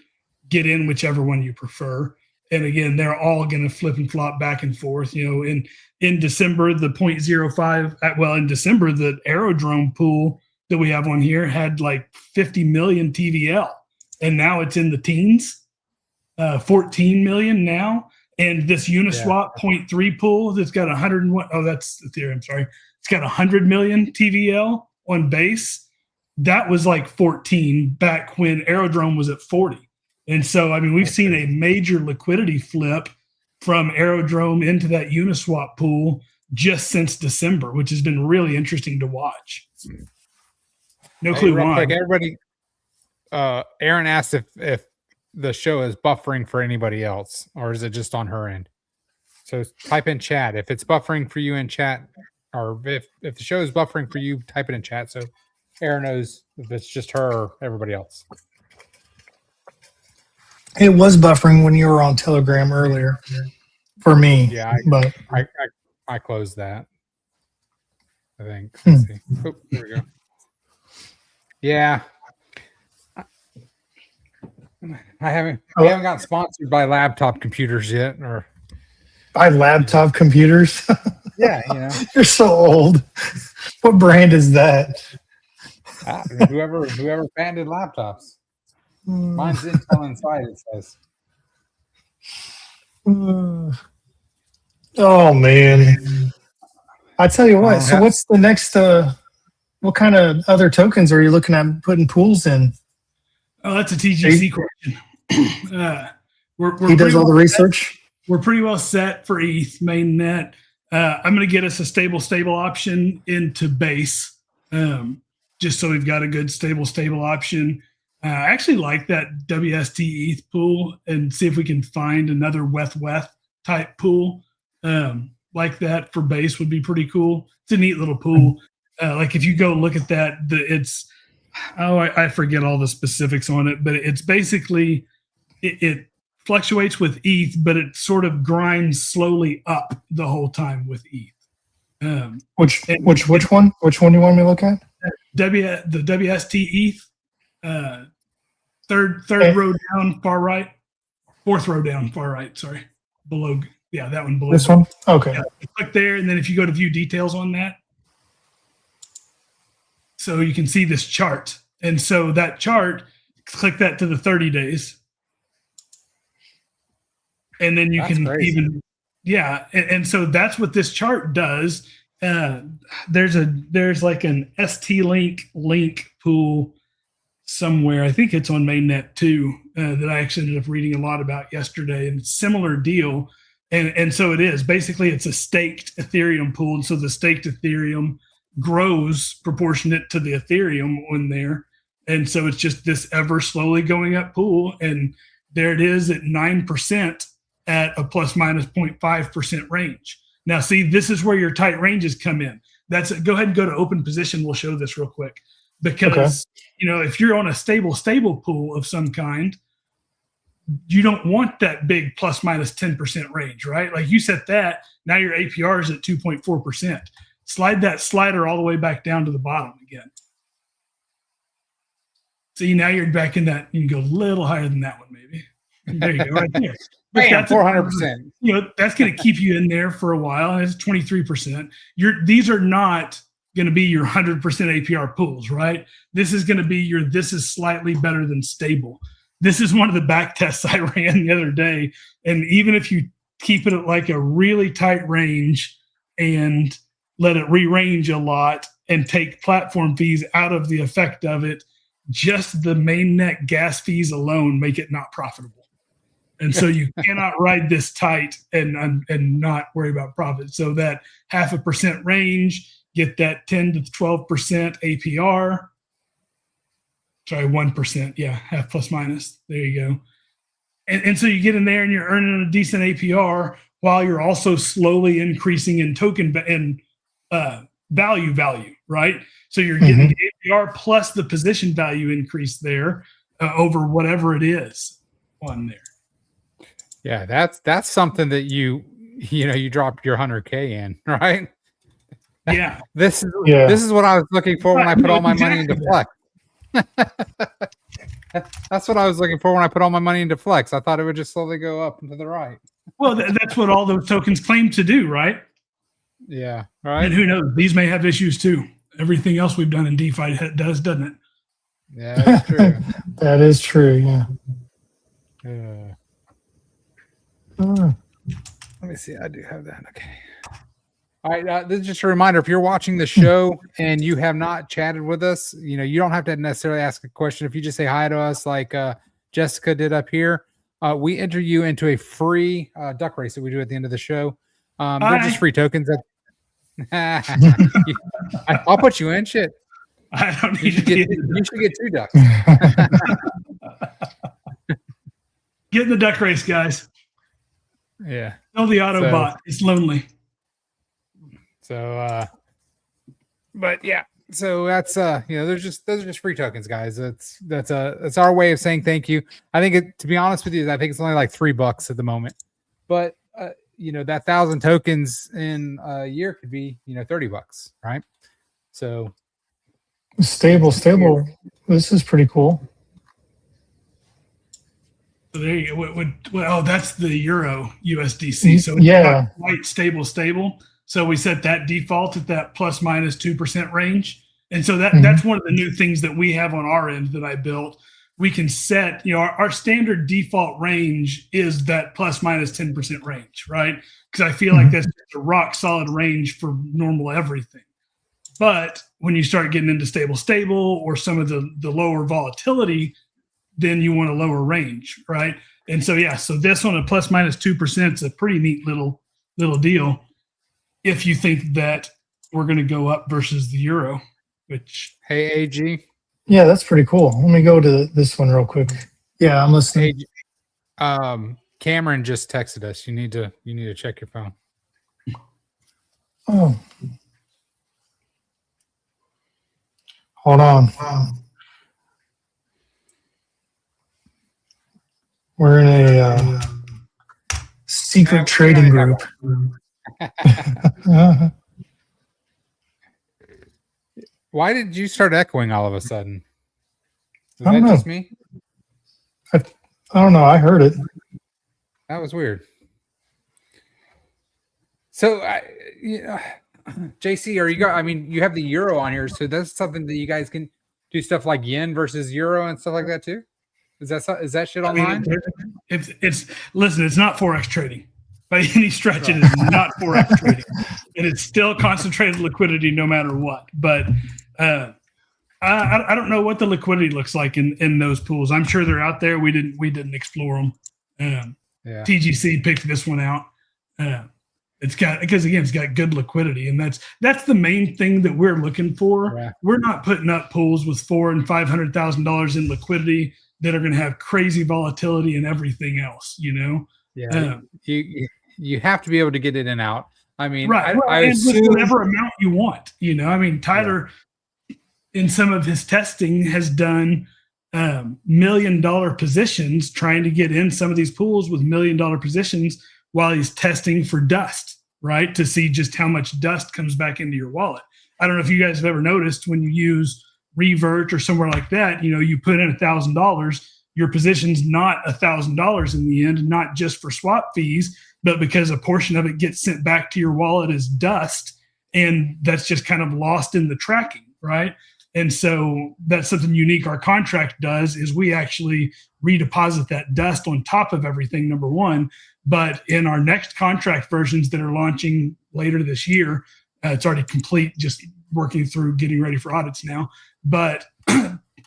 get in whichever one you prefer. And again, they're all going to flip and flop back and forth. In December, the 0.05. Well, in December, the Aerodrome pool that we have on here had like 50 million TVL, and now it's in the teens, 14 million now. And this Uniswap 0.3 pool that's got 101. Oh, that's Ethereum. Sorry, it's got 100 million TVL on base. That was like 14 back when Aerodrome was at 40. And so, I mean, we've seen a major liquidity flip from Aerodrome into that Uniswap pool just since December, which has been really interesting to watch. No clue why. Quick, everybody, Aaron asked if the show is buffering for anybody else, or is it just on her end? So type in chat. If it's buffering for you in chat, or if the show is buffering for you, type it in chat so Aaron knows if it's just her or everybody else. It was buffering when you were on Telegram earlier. for me. Yeah, But I closed that. I think. Hmm. Let's see. Oh, there we go. Yeah. I haven't. We haven't gotten sponsored by laptop computers yet, or buy laptop computers. yeah, you know, You're so old. What brand is that? whoever patented laptops. Hmm. Mine's Intel Inside. It says. Oh man. I tell you what, so have- what's the next what kind of other tokens are you looking at putting pools in? Oh, that's a TGC question. We're He does pretty all the well research. set. We're pretty well set for ETH mainnet. I'm going to get us a stable option into base, just so we've got a good stable option. I actually like that WST ETH pool, and see if we can find another WETH type pool like that for base would be pretty cool. It's a neat little pool. Like if you go look at that, it's I forget all the specifics on it, but it's basically it fluctuates with ETH, but it sort of grinds slowly up the whole time with ETH. Which one? Which one do you want me to look at? The WST ETH, third row down, far right, fourth row down, far right. Sorry, below. Yeah, that one below. This one? Okay. Yeah, click there, and then if you go to view details on that, so you can see this chart. And so that chart, click that to the 30 days. And then you That's can crazy. even, yeah. And so that's what this chart does. There's like an ST link pool somewhere. I think it's on mainnet too, that I actually ended up reading a lot about yesterday, and similar deal. And so it is basically, it's a staked Ethereum pool. And so the staked Ethereum grows proportionate to the Ethereum on there. And so it's just this ever slowly going up pool. And there it is at 9% at a plus minus 0.5% range. Now, see, this is where your tight ranges come in. Go ahead and go to open position. We'll show this real quick, because, you know, if you're on a stable pool of some kind, you don't want that big plus minus 10% range, right? Like you set that, now your APR is at 2.4%. Slide that slider all the way back down to the bottom again. See, now you're back in that. You can go a little higher than that one, maybe. There you go, right there. But Bam, that's 400%. You know, that's going to keep you in there for a while. And it's 23%. These are not going to be your 100% APR pools, right? This is going to be this is slightly better than stable. This is one of the back tests I ran the other day. And even if you keep it at like a really tight range and let it rearrange a lot and take platform fees out of the effect of it, just the mainnet gas fees alone make it not profitable. And so you cannot ride this tight and not worry about profit. So that 0.5% range, get that 10 to 12% APR. Sorry, 1%. Yeah, half plus minus. There you go. And so you get in there and you're earning a decent APR while you're also slowly increasing in token and value, right? So you're getting the APR plus the position value increase there over whatever it is on there. Yeah, that's something that you dropped your 100K in, right? Yeah. This is what I was looking for when I put all my money into Flex. That's what I was looking for when I put all my money into Flex. I thought it would just slowly go up and to the right. Well, that's what all those tokens claim to do, right? Yeah, right. And who knows? These may have issues too. Everything else we've done in DeFi does, doesn't it? Yeah, that's true. That is true. Yeah. Let me see. I do have that. Okay. All right. This is just a reminder. If you're watching the show and you have not chatted with us, you don't have to necessarily ask a question. If you just say hi to us, like Jessica did up here, we enter you into a free duck race that we do at the end of the show. They're just free tokens. I'll put you in. Shit. I don't need you should get 2 ducks. Get in the duck race, guys. Yeah. Tell the Autobot it's lonely. So, but yeah, so that's those are just free tokens, guys. That's our way of saying thank you. I think to be honest with you, I think it's only like $3 at the moment, but that 1,000 tokens in a year could be, $30, right? So Stable. This is pretty cool. So there you go. Oh, that's the Euro USDC. So it's Yeah. not quite stable. So we set that default at that plus minus 2% range. And so that's one of the new things that we have on our end that I built. We can set, our standard default range is that plus minus 10% range, right? Because I feel like that's just a rock solid range for normal everything. But when you start getting into stable or some of the lower volatility, then you want a lower range, right? And so, so this one, a plus minus 2% is a pretty neat little deal. If you think that we're going to go up versus the euro, which. Hey, AG. Yeah, that's pretty cool. Let me go to this one real quick. Yeah, I'm listening. Cameron just texted us. You need to check your phone. Oh. Hold on. We're in a secret trading group. Why did you start echoing all of a sudden? Was I don't that know. just me? I don't know. I heard it. That was weird. So, JC, you have the euro on here, so that's something that you guys can do stuff like yen versus euro and stuff like that too. Is that shit online? It's not Forex trading by any stretch. It is not Forex trading. It is still concentrated liquidity no matter what. But I don't know what the liquidity looks like in those pools. I'm sure they're out there. We didn't explore them. TGC picked this one out. It's got good liquidity, and that's the main thing that we're looking for. Yeah. We're not putting up pools with $400,000 and $500,000 in liquidity that are going to have crazy volatility and everything else. Yeah, you have to be able to get it in and out. I mean, right? I assume whatever amount you want. Tyler, in some of his testing, has done $1 million positions, trying to get in some of these pools with $1 million positions while he's testing for dust, right? To see just how much dust comes back into your wallet. I don't know if you guys have ever noticed when you use Revert or somewhere like that, you put in $1,000, your position's not $1,000 in the end, not just for swap fees, but because a portion of it gets sent back to your wallet as dust, and that's just kind of lost in the tracking, right? And so that's something unique our contract does, is we actually redeposit that dust on top of everything, number one. But in our next contract versions that are launching later this year, it's already complete, just working through getting ready for audits now. But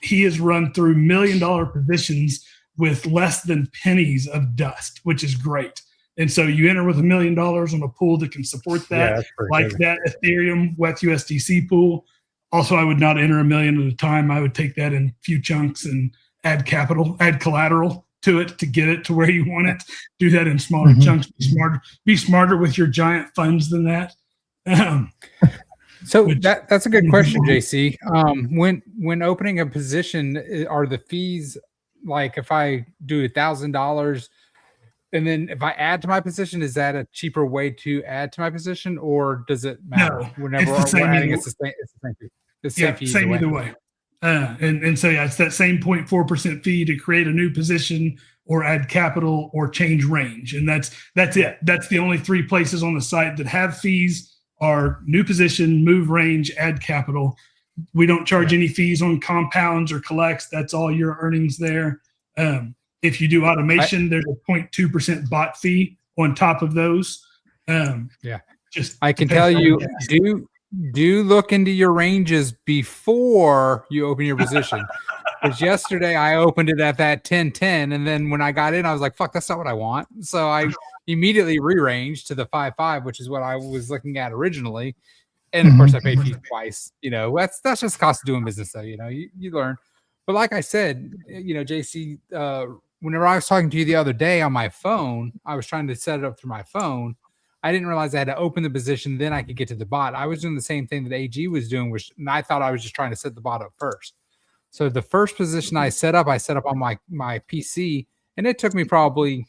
he has run through $1 million positions with less than pennies of dust, which is great. And so you enter with $1 million on a pool that can support that, like that Ethereum WETH USDC pool. Also, I would not enter $1 million at a time. I would take that in a few chunks and add collateral to it to get it to where you want it. Do that in smaller chunks. Be smarter with your giant funds than that. So that's a good question, JC. When opening a position, are the fees, like if I do $1,000 and then if I add to my position, is that a cheaper way to add to my position, or does it matter? No, whenever it's we're adding, it's the same fee. It's the same fee same either way. And so it's that same 0.4% fee to create a new position or add capital or change range, and that's it. That's the only three places on the site that have fees: are new position, move range, add capital. We don't charge any fees on compounds or collects. That's all your earnings there. If you do automation, there's a 0.2% bot fee on top of those. Just I can tell you, do look into your ranges before you open your position. Because yesterday I opened it at that 10-10, and then when I got in, I was like, "Fuck, that's not what I want." So I immediately rearranged to the 5-5, which is what I was looking at originally. And of course, I paid fees twice. That's just cost of doing business, though. You learn. But like I said, JC, whenever I was talking to you the other day on my phone, I was trying to set it up through my phone. I didn't realize I had to open the position, then I could get to the bot. I was doing the same thing that AG was doing, and I thought I was just trying to set the bot up first. So the first position I set up on my PC, and it took me probably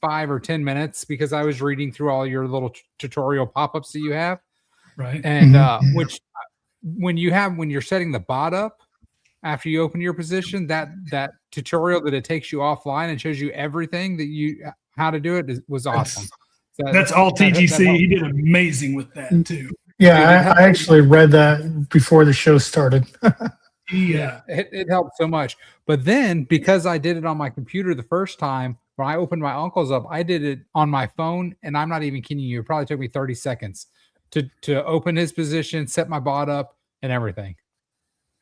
5 or 10 minutes because I was reading through all your little tutorial pop-ups that you have. Right. And Mhm. which when you're setting the bot up after you open your position, that tutorial that it takes you offline and shows you everything that how to do it was awesome. That's all TGC. That helped. He did amazing with that too. Yeah, Dude, it helped. I actually read that before the show started. Yeah. It helped so much. But then because I did it on my computer the first time, when I opened my uncle's up, I did it on my phone, and I'm not even kidding you. It probably took me 30 seconds to open his position, set my bot up, and everything.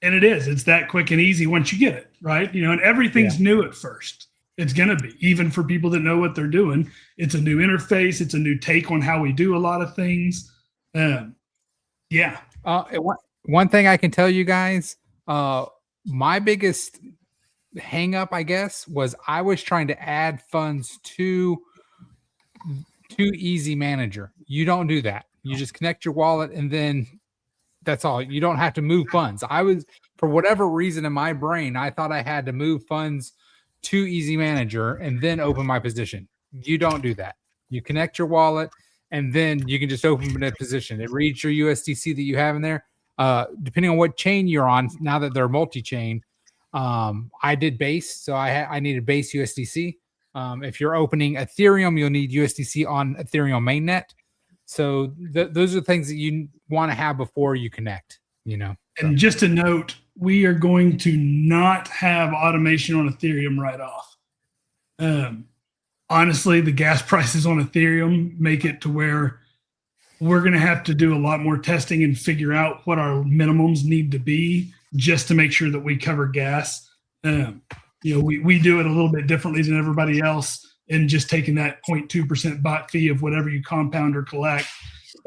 And it's that quick and easy once you get it, right? And everything's new at first. It's going to be, even for people that know what they're doing. It's a new interface. It's a new take on how we do a lot of things. Yeah. One thing I can tell you guys, my biggest hang up, I guess, was I was trying to add funds to Easy Manager. You don't do that. You just connect your wallet and then that's all. You don't have to move funds. For whatever reason in my brain, I thought I had to move funds to Easy Manager and then open my position. You don't do that. You connect your wallet and then you can just open a position. It reads your USDC that you have in there. Depending on what chain you're on, now that they're multi-chain, I did base, so I needed base USDC. If you're opening Ethereum, you'll need USDC on Ethereum mainnet. So those are things that you want to have before you connect, And just a note, we are going to not have automation on Ethereum right off. Honestly, the gas prices on Ethereum make it to where we're going to have to do a lot more testing and figure out what our minimums need to be just to make sure that we cover gas. We do it a little bit differently than everybody else, and just taking that 0.2% bot fee of whatever you compound or collect.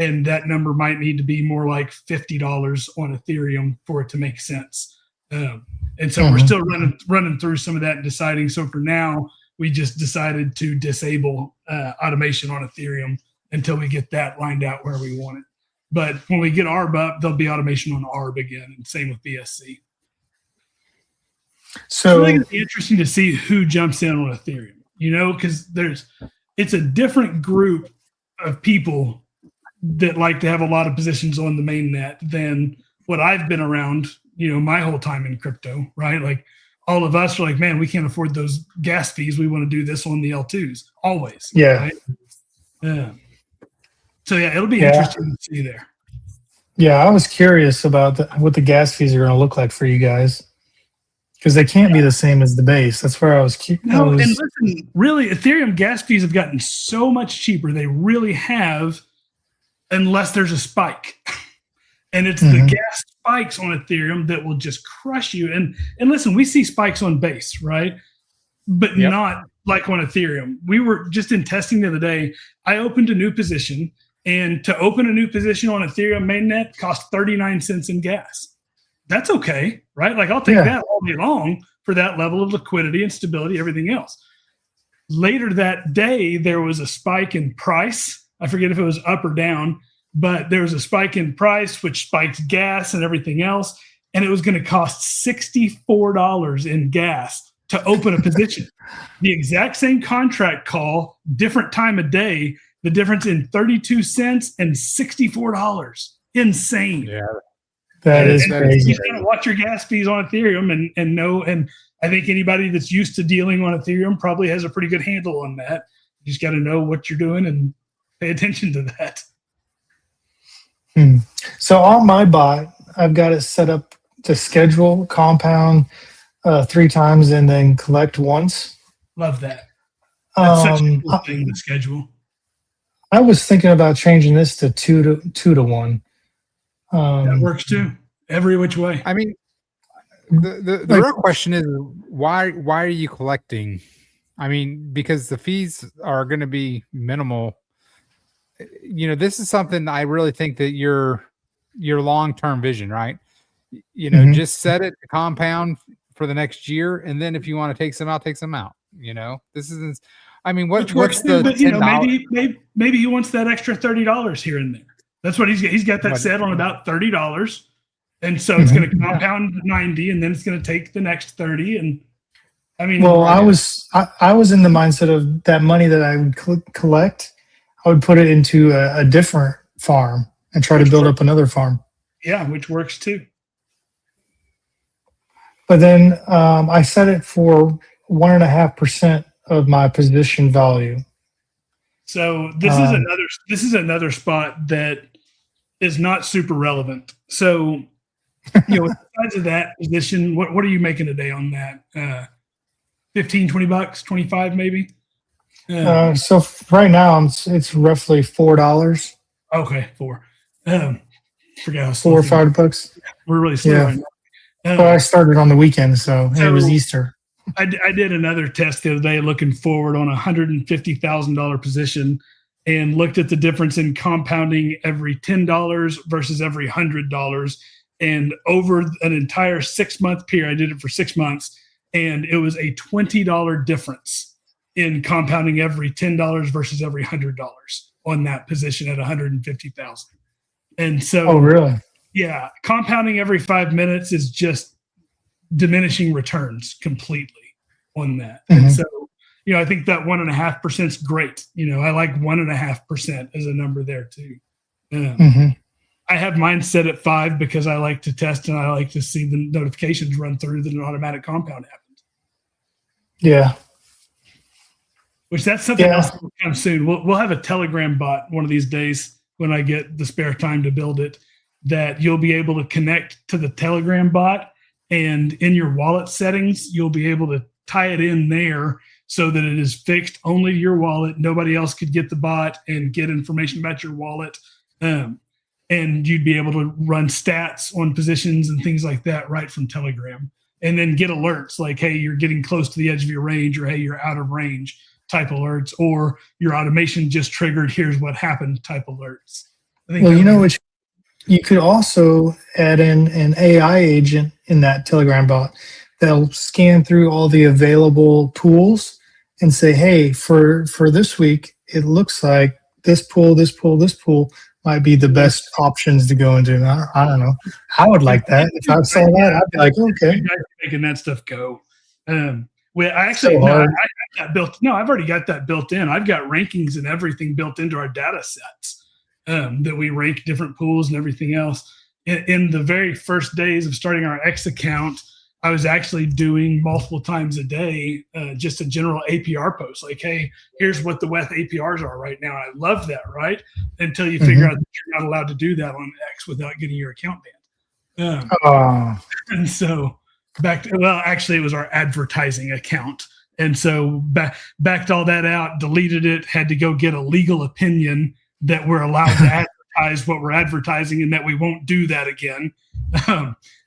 And that number might need to be more like $50 on Ethereum for it to make sense. And so we're still running through some of that and deciding. So for now, we just decided to disable automation on Ethereum until we get that lined out where we want it. But when we get ARB up, there'll be automation on ARB again, and same with BSC. So it's really going to be interesting to see who jumps in on Ethereum, because it's a different group of people that like to have a lot of positions on the main net than what I've been around, my whole time in crypto, right? Like all of us are like, man, we can't afford those gas fees. We want to do this on the L2s always. Yeah. Right? Yeah. So yeah, it'll be interesting to see there. Yeah, I was curious about what the gas fees are going to look like for you guys, because they can't be the same as the base. That's where I was curious. No, and listen, really, Ethereum gas fees have gotten so much cheaper. They really have, unless there's a spike. And it's the gas spikes on Ethereum that will just crush you. And listen, we see spikes on base, right? But not like on Ethereum. We were just in testing the other day. I opened a new position, and to open a new position on Ethereum mainnet cost 39 cents in gas. That's okay, right? Like I'll take that all day long for that level of liquidity and stability, everything else. Later that day, there was a spike in price. I forget if it was up or down, but there was a spike in price, which spiked gas and everything else. And it was going to cost $64 in gas to open a position. The exact same contract call, different time of day, the difference in 32 cents and $64. Insane. Yeah. That is crazy. You got to watch your gas fees on Ethereum and know. And I think anybody that's used to dealing on Ethereum probably has a pretty good handle on that. You just got to know what you're doing and pay attention to that. So on my bot, I've got it set up to schedule, compound 3 times, and then collect once. Love that. That's such a cool thing to schedule. I was thinking about changing this to 2 to 1. That works too. Every which way. I mean, the real question is why are you collecting? I mean, because the fees are going to be minimal. This is something I really think that your long-term vision, right? Just set it to compound for the next year, and then if you want to take some out, take some out. This isn't. I mean, what's the? But, maybe he wants that extra $30 here and there. That's what he's got that set on about $30, and so it's going to compound 90, and then it's going to take the next 30, and I mean, Well, I was in the mindset of that money that I would collect, I would put it into a different farm and try to which build works, up another farm. yeah, which works too. But then I set it for 1.5% of my position value. So Um, this is another spot that is not super relevant. So besides of that position, what are you making a day on that? 15, $20, 25 maybe? so right now it's roughly $4, Okay, 4. Forgot how slow four or things. $5. We're really slow Yeah. right now. But I started on the weekend, and it was So Easter. I did another test the other day looking forward on a $150,000 position and looked at the difference in compounding every $10 versus every $100. And over an entire 6-month period, I did it for 6 months, and it was a $20 difference in compounding every $10 versus every $100 on that position at 150,000. And so, Oh, really? yeah, compounding every 5 minutes is just diminishing returns completely on that. Mhm. And so, I think that 1.5% is great. I like 1.5% as a number there too. hmm I have mine set at 5 because I like to test and I like to see the notifications run through that an automatic compound happens. Yeah. Which that's something Yeah. else that will come soon. We'll have a Telegram bot one of these days when I get the spare time to build it, that you'll be able to connect to the Telegram bot, and in your wallet settings, you'll be able to tie it in there so that it is fixed only to your wallet. Nobody else could get the bot and get information about your wallet. And you'd be able to run stats on positions and things like that right from Telegram, and then get alerts like, hey, you're getting close to the edge of your range, or hey, you're out of range type alerts, or your automation just triggered, here's what happened type alerts. I think Well, what you could also add in an AI agent in that Telegram bot that'll scan through all the available pools and say, hey, for this week, it looks like this pool, this pool, this pool might be the best options to go into. I don't know. I would like that. If I saw that, I'd be like, okay. you guys are making that stuff go. Well, I So actually, no, hard. I got built. No, I've already got that built in. I've got rankings and everything built into our data sets, that we rank different pools and everything else. In the very first days of starting our X account, I was actually doing multiple times a day, just a general APR post, like, hey, here's what the WETH APRs are right now. And I love that, right? Until you figure out that you're not allowed to do that on X without getting your account banned. Oh, And so actually, it was our advertising account. And so backed all that out, deleted it, had to go get a legal opinion that we're allowed to advertise what we're advertising and that we won't do that again.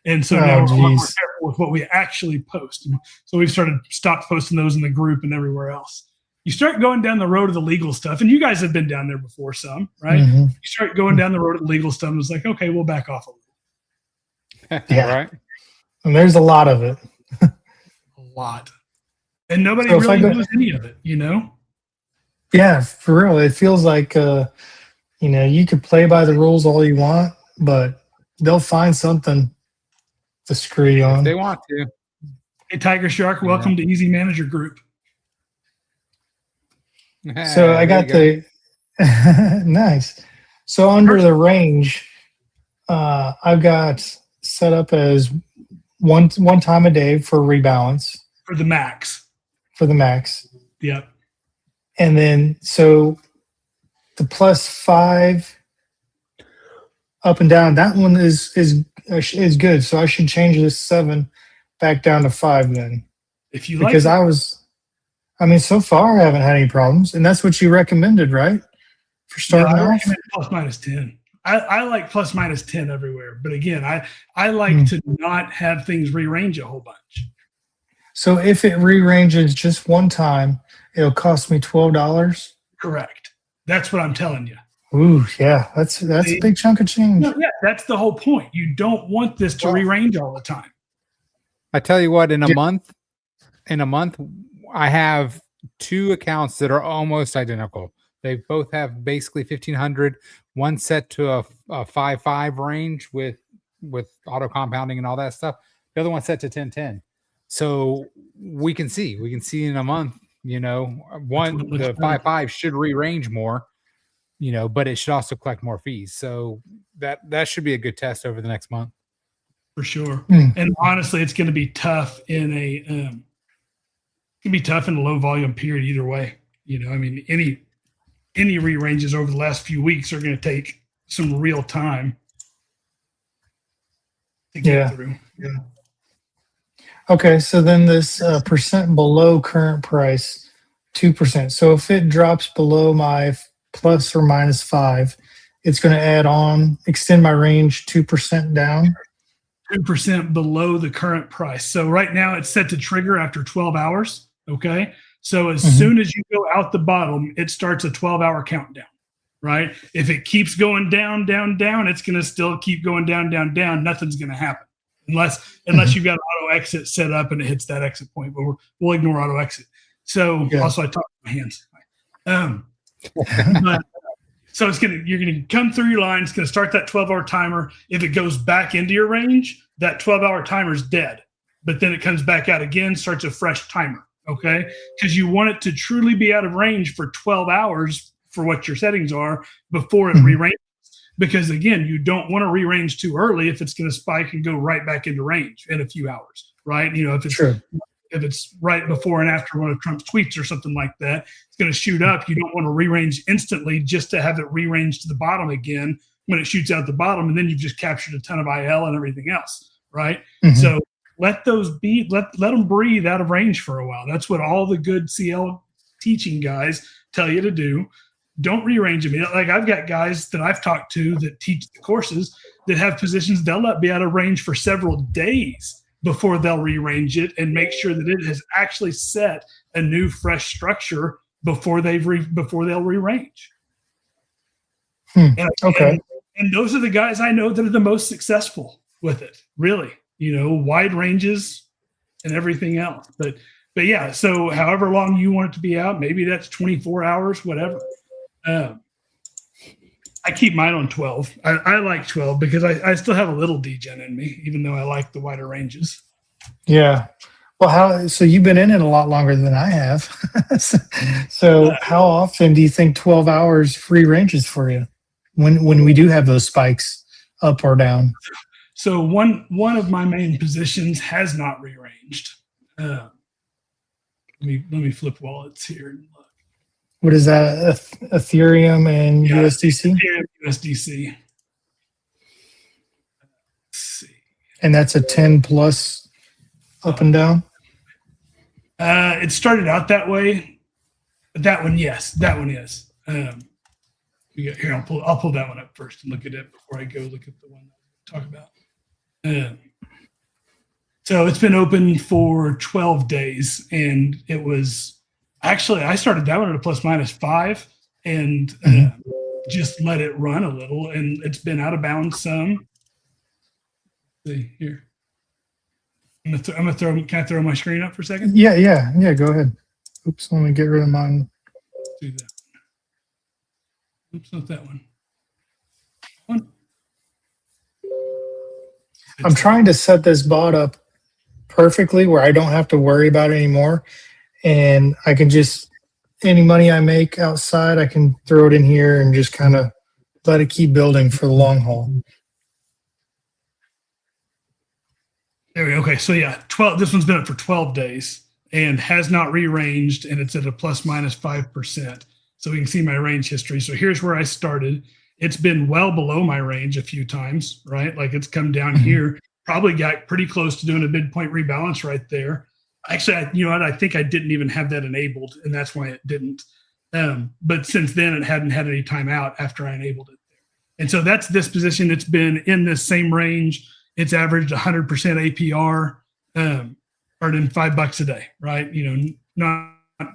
And so now we're a lot more careful with what we actually post. And so we've stopped posting those in the group and everywhere else. You start going down the road of the legal stuff, and you guys have been down there before some, right? You start going down the road of the legal stuff, and it's like, okay, we'll back off a little. Yeah. Right. And there's a lot of it. A lot. And nobody So if really I go- knows any of it, Yeah, for real. It feels like, you could play by the rules all you want, but they'll find something to screw you If on. they want to. Hey, Tiger Shark, welcome to Easy Manager Group. So I got nice. So under the range, I've got set up as one time a day for rebalance For the max. for the max. Yep. And then so the +5 up and down, that one is good. So I should change this 7 back down to 5 then. If you like Because it. so far I haven't had any problems. And that's what you recommended, right? For starting I off? recommend ±10. I like ±10 everywhere. But again, I like to not have things rearrange a whole bunch. So if it rearranges just one time, it'll cost me $12. Correct. That's what I'm telling you. Ooh, yeah, that's a big chunk of change. No, yeah, that's the whole point. You don't want this to rearrange all the time. I tell you what, in a month, I have 2 accounts that are almost identical. They both have basically 1,500. One set to a 5.5 range with auto compounding and all that stuff. The other one set to 10.10. So we can see in a month, you know, what it looks the like. 5.5 should rearrange more, you know, but it should also collect more fees. So that should be a good test over the next month. For sure. Hmm. And honestly, it's going to be tough in a low volume period either way. You know, I mean, any rearranges over the last few weeks are going to take some real time to get through. Yeah. Okay, so then this percent below current price, 2%. So if it drops below my plus or minus 5, it's going to extend my range 2% down. 2% below the current price. So right now it's set to trigger after 12 hours. Okay. So as soon as you go out the bottom, it starts a 12-hour countdown, right? If it keeps going down, down, down, it's going to still keep going down, down, down. Nothing's going to happen unless you've got auto exit set up and it hits that exit point, but we'll ignore auto exit. So also I talk with my hands. But, so you're going to come through your line. It's going to start that 12-hour timer. If it goes back into your range, that 12-hour timer is dead. But then it comes back out again, starts a fresh timer. Okay, because you want it to truly be out of range for 12 hours for what your settings are before it rearranges. Because again, you don't want to rearrange too early if it's going to spike and go right back into range in a few hours, right? You know, if it's right before and after one of Trump's tweets or something like that, it's going to shoot up. You don't want to rearrange instantly just to have it rearrange to the bottom again when it shoots out the bottom, and then you've just captured a ton of IL and everything else, right? So let them breathe out of range for a while. That's what all the good CL teaching guys tell you to do. Don't rearrange them. Like I've got guys that I've talked to that teach the courses that have positions they'll let be out of range for several days before they'll rearrange it and make sure that it has actually set a new fresh structure before they'll rearrange. And those are the guys I know that are the most successful with it, really. You know, wide ranges and everything else. But yeah, so however long you want it to be out, maybe that's 24 hours, whatever. I keep mine on 12. I like 12 because I still have a little degen in me, even though I like the wider ranges. Yeah. Well, so you've been in it a lot longer than I have. So how often do you think 12 hours free ranges for you when we do have those spikes up or down? So one of my main positions has not rearranged. Let me flip wallets here and look. What is that? Ethereum and USDC? Ethereum, USDC. Let's see. And that's a 10 plus up and down? It started out that way. That one, yes. That one is. Here, I'll pull that one up first and look at it before I go look at the one I talk about. So it's been open for 12 days, and it was actually I started that one at a plus minus 5 and just let it run a little, and it's been out of bounds some. Let's see here. I'm gonna throw. Can I throw my screen up for a second? Yeah. Go ahead. Oops, let me get rid of mine. Let's do that. Oops, not that one. I'm trying to set this bot up perfectly where I don't have to worry about it anymore. And I can just, any money I make outside, I can throw it in here and just kind of let it keep building for the long haul. There we go. Okay. So yeah, 12, this one's been up for 12 days and has not rearranged, and it's at a plus minus 5%. So we can see my range history. So here's where I started. It's been well below my range a few times, right? Like it's come down here, probably got pretty close to doing a midpoint rebalance right there. Actually, you know what? I think I didn't even have that enabled, and that's why it didn't. But since then, it hadn't had any time out after I enabled it. And so that's this position. It's been in this same range. It's averaged 100% APR, earning $5 a day, right? You know,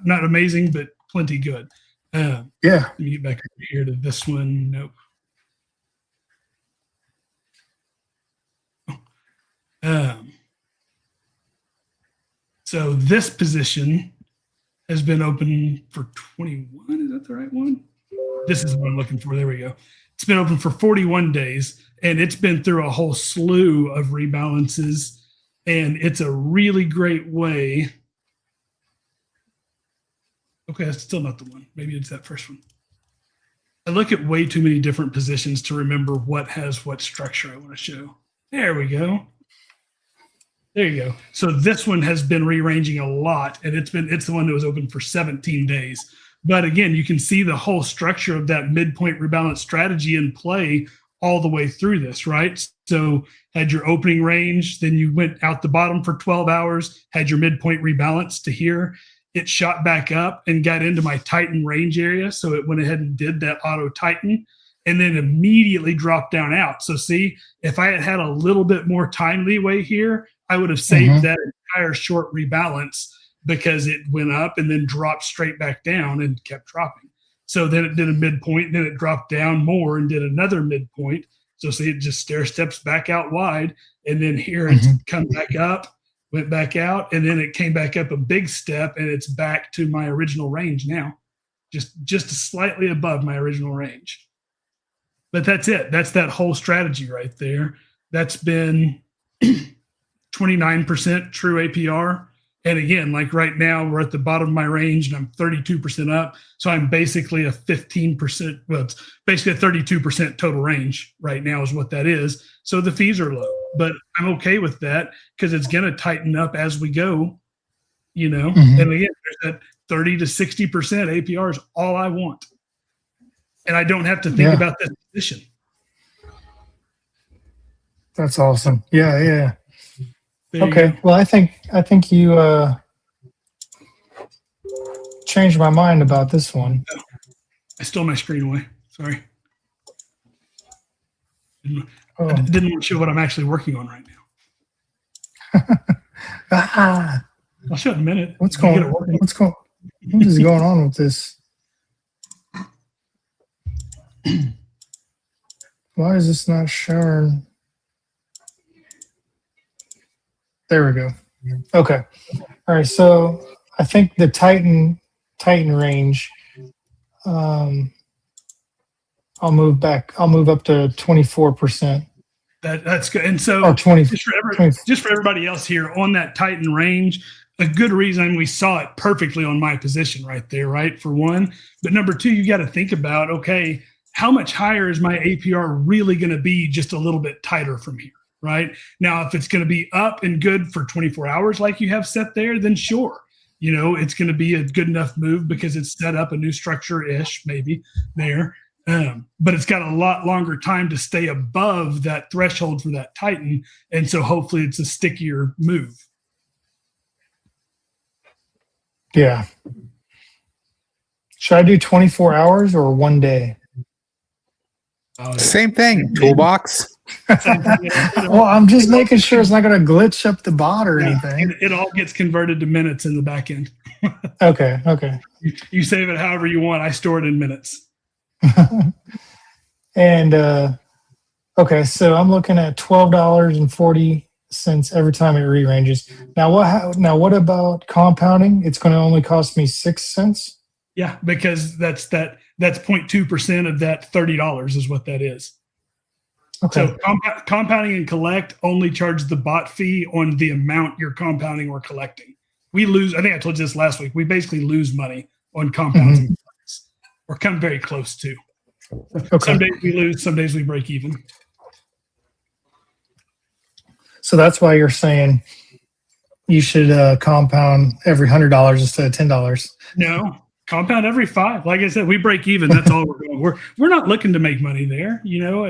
not amazing, but plenty good. Yeah. Let me get back over here to this one. Nope. So this position has been open for 21. Is that the right one? This is what I'm looking for. There we go. It's been open for 41 days, and it's been through a whole slew of rebalances. And it's a really great way. Okay, that's still not the one. Maybe it's that first one. I look at way too many different positions to remember what has what structure I want to show. There we go. There you go. So this one has been rearranging a lot, and it's the one that was open for 17 days. But again, you can see the whole structure of that midpoint rebalance strategy in play all the way through this, right? So had your opening range, then you went out the bottom for 12 hours, had your midpoint rebalance to here. It shot back up and got into my Titan range area. So it went ahead and did that auto Titan and then immediately dropped down out. So see, if I had had a little bit more time leeway here, I would have saved that entire short rebalance because it went up and then dropped straight back down and kept dropping. So then it did a midpoint, then it dropped down more and did another midpoint. So see, it just stair steps back out wide. And then here it's come back up, went back out, and then it came back up a big step, and it's back to my original range now, just slightly above my original range. But that's it. That's that whole strategy right there. That's been 29% true APR. And again, like right now, we're at the bottom of my range, and I'm 32% up. So I'm basically a 15%. Well, it's basically a 32% total range right now is what that is. So the fees are low, but I'm okay with that because it's going to tighten up as we go, you know. And again, there's that 30 to 60% APR is all I want, and I don't have to think about this position. That's awesome. Yeah. There Okay. Well, I think you changed my mind about this one. I stole my screen away. Sorry. Oh. I didn't want to show what I'm actually working on right now. I'll show it in a minute. What is going on with this? Why is this not showing? There we go. Okay. All right. So I think the Titan range, I'll move back. I'll move up to 24%. That's good. And so or 20, just for everybody else here on that Titan range, a good reason we saw it perfectly on my position right there, right? For one. But number two, you got to think about, okay, how much higher is my APR really going to be just a little bit tighter from here? Right now, if it's going to be up and good for 24 hours, like you have set there, then sure, you know, it's going to be a good enough move because it's set up a new structure ish, maybe there. But it's got a lot longer time to stay above that threshold for that Titan. And so hopefully it's a stickier move. Yeah. Should I do 24 hours or 1 day? Same thing. Toolbox. Well, I'm just making sure it's not going to glitch up the bot or anything. It all gets converted to minutes in the back end. Okay. You save it however you want. I store it in minutes. And okay, so I'm looking at $12.40 every time it rearranges. Now what about compounding? It's going to only cost me 6 cents. Yeah, because that's 0.2% of that $30 is what that is. Okay. So compounding and collect only charge the bot fee on the amount you're compounding or collecting. We lose. I think I told you this last week. We basically lose money on compounds and collects, or come very close to. Okay. Some days we lose. Some days we break even. So that's why you're saying you should compound every $100 instead of $10. No, compound every 5. Like I said, we break even. That's all we're doing. We're not looking to make money there. You know,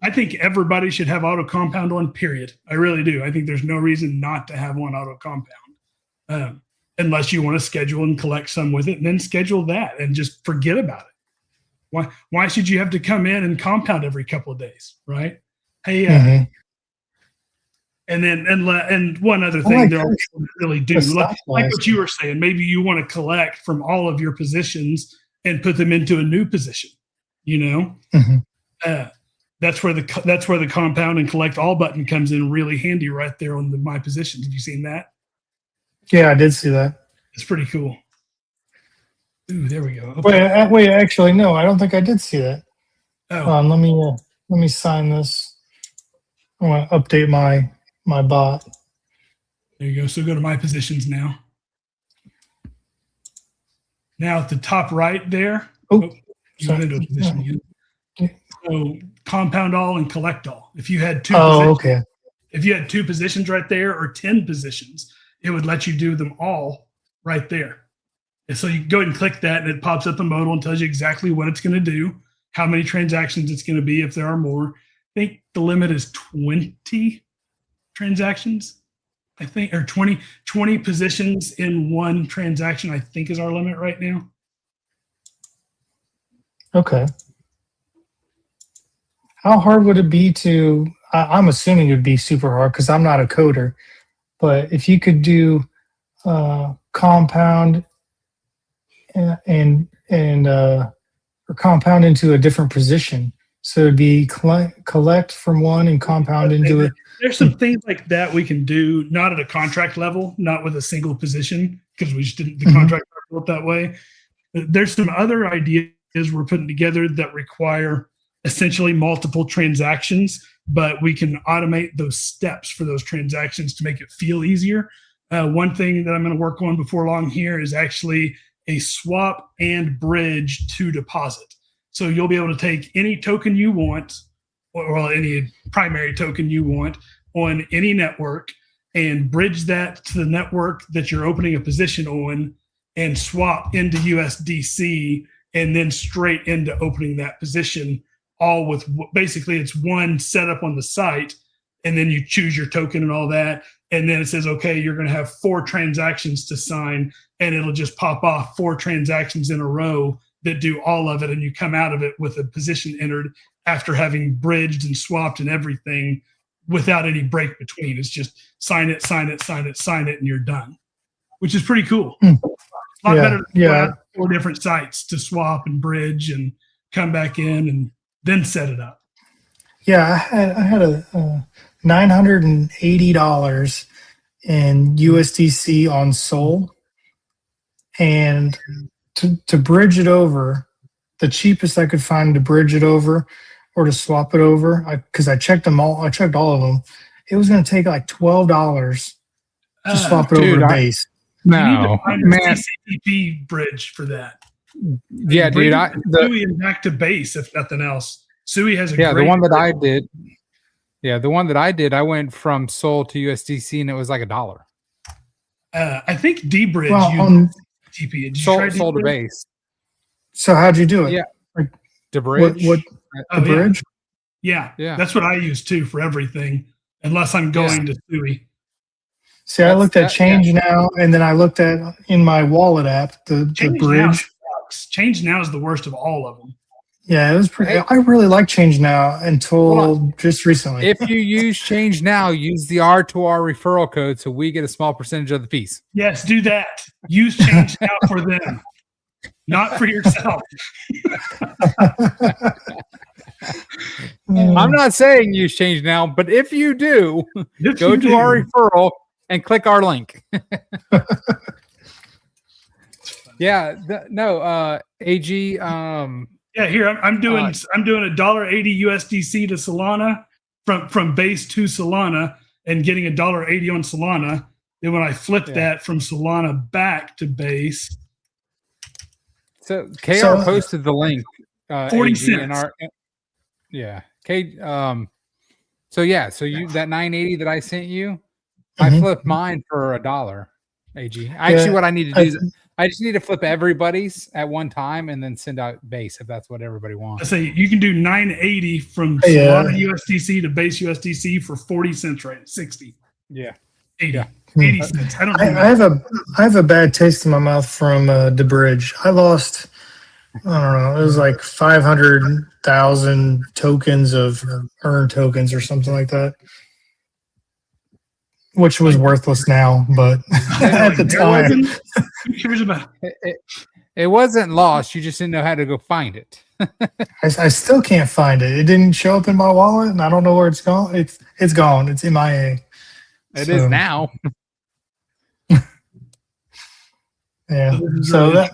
I think everybody should have auto compound on, period. I really do. I think there's no reason not to have one auto compound, unless you want to schedule and collect some with it, and then schedule that and just forget about it. Why should you have to come in and compound every couple of days, right? Hey, and one other thing they'll really do, like what you were saying, maybe you want to collect from all of your positions and put them into a new position, you know? That's where the compound and collect all button comes in really handy right there on my positions. Have you seen that? Yeah, I did see that. It's pretty cool. Ooh, there we go. Okay. Wait, actually, no, I don't think I did see that. Oh. Let me sign this. I want to update my bot. There you go. So go to my positions now. Now at the top right there. You went into a position again. So compound all and collect all. If you had two positions, if you had 2 positions right there or 10 positions, it would let you do them all right there. And so you go ahead and click that and it pops up a modal and tells you exactly what it's going to do, how many transactions it's going to be if there are more. I think the limit is 20 transactions, I think, or 20 positions in one transaction, I think is our limit right now. Okay. How hard would it be to, I'm assuming it would be super hard because I'm not a coder, but if you could do compound and or compound into a different position. So it'd be collect from one and compound into it. There's some things like that we can do, not at a contract level, not with a single position, because we just didn't, the contract built that way. There's some other ideas we're putting together that require essentially multiple transactions, but we can automate those steps for those transactions to make it feel easier. One thing that I'm going to work on before long here is actually a swap and bridge to deposit. So you'll be able to take any token you want, or any primary token you want on any network and bridge that to the network that you're opening a position on and swap into USDC and then straight into opening that position, all with basically it's one setup on the site. And then you choose your token and all that. And then it says, okay, you're going to have 4 transactions to sign, and it'll just pop off 4 transactions in a row that do all of it. And you come out of it with a position entered after having bridged and swapped and everything without any break between. It's just sign it, sign it, sign it, sign it, and you're done, which is pretty cool. A lot better than going out 4 different sites to swap and bridge and come back in and then set it up. Yeah, I had a $980 in USDC on Sol, and to bridge it over, the cheapest I could find to bridge it over or to swap it over, because I checked them all. I checked all of them. It was going to take like $12 to swap it over to base. No, you need to find a man. TCP bridge for that. Yeah, dude. SUI and back to base, if nothing else. SUI has a the one that bridge. I did. Yeah, the one that I did, I went from Sol to USDC, and it was like $1. I think dBridge Well, TCP. Did you Sol try to dBridge? base. So how'd you do it? Yeah. Like, To bridge. What the bridge? Yeah, Yeah. that's what I use too for everything, unless I'm going to SUI. See, I looked at Change Now, and then I looked at in my wallet app the Change bridge. Now sucks. Change Now is the worst of all of them. Yeah, it was pretty. Hey. I really like Change Now until just recently. If you use Change Now, use the R2R referral code so we get a small percentage of the fees. Yes, do that. Use Change Now for them, not for yourself. I'm not saying use Change Now, but if you do, go to our referral and click our link. AG. Yeah, here I'm doing $1.80 USDC to Solana from base to Solana and getting $1.80 on Solana. Then when I flip that from Solana back to base, so KR posted the link. 40 AG, cents. in our, so you that 980 that I sent you, I flipped mine for $1. AG. Actually, what I need to do is I just need to flip everybody's at one time and then send out base if that's what everybody wants. I say you can do 980 from Solana USDC to base USDC for 40 cents, right? 60. Yeah. 80. 80 cents. I have a bad taste in my mouth from the bridge. I lost, I don't know, it was like 500,000 tokens of earned tokens or something like that, which was worthless now, but at the time. Who cares about it wasn't lost. You just didn't know how to go find it. I still can't find it. It didn't show up in my wallet, and I don't know where it's gone. It's gone. It's MIA. It is now. Yeah. So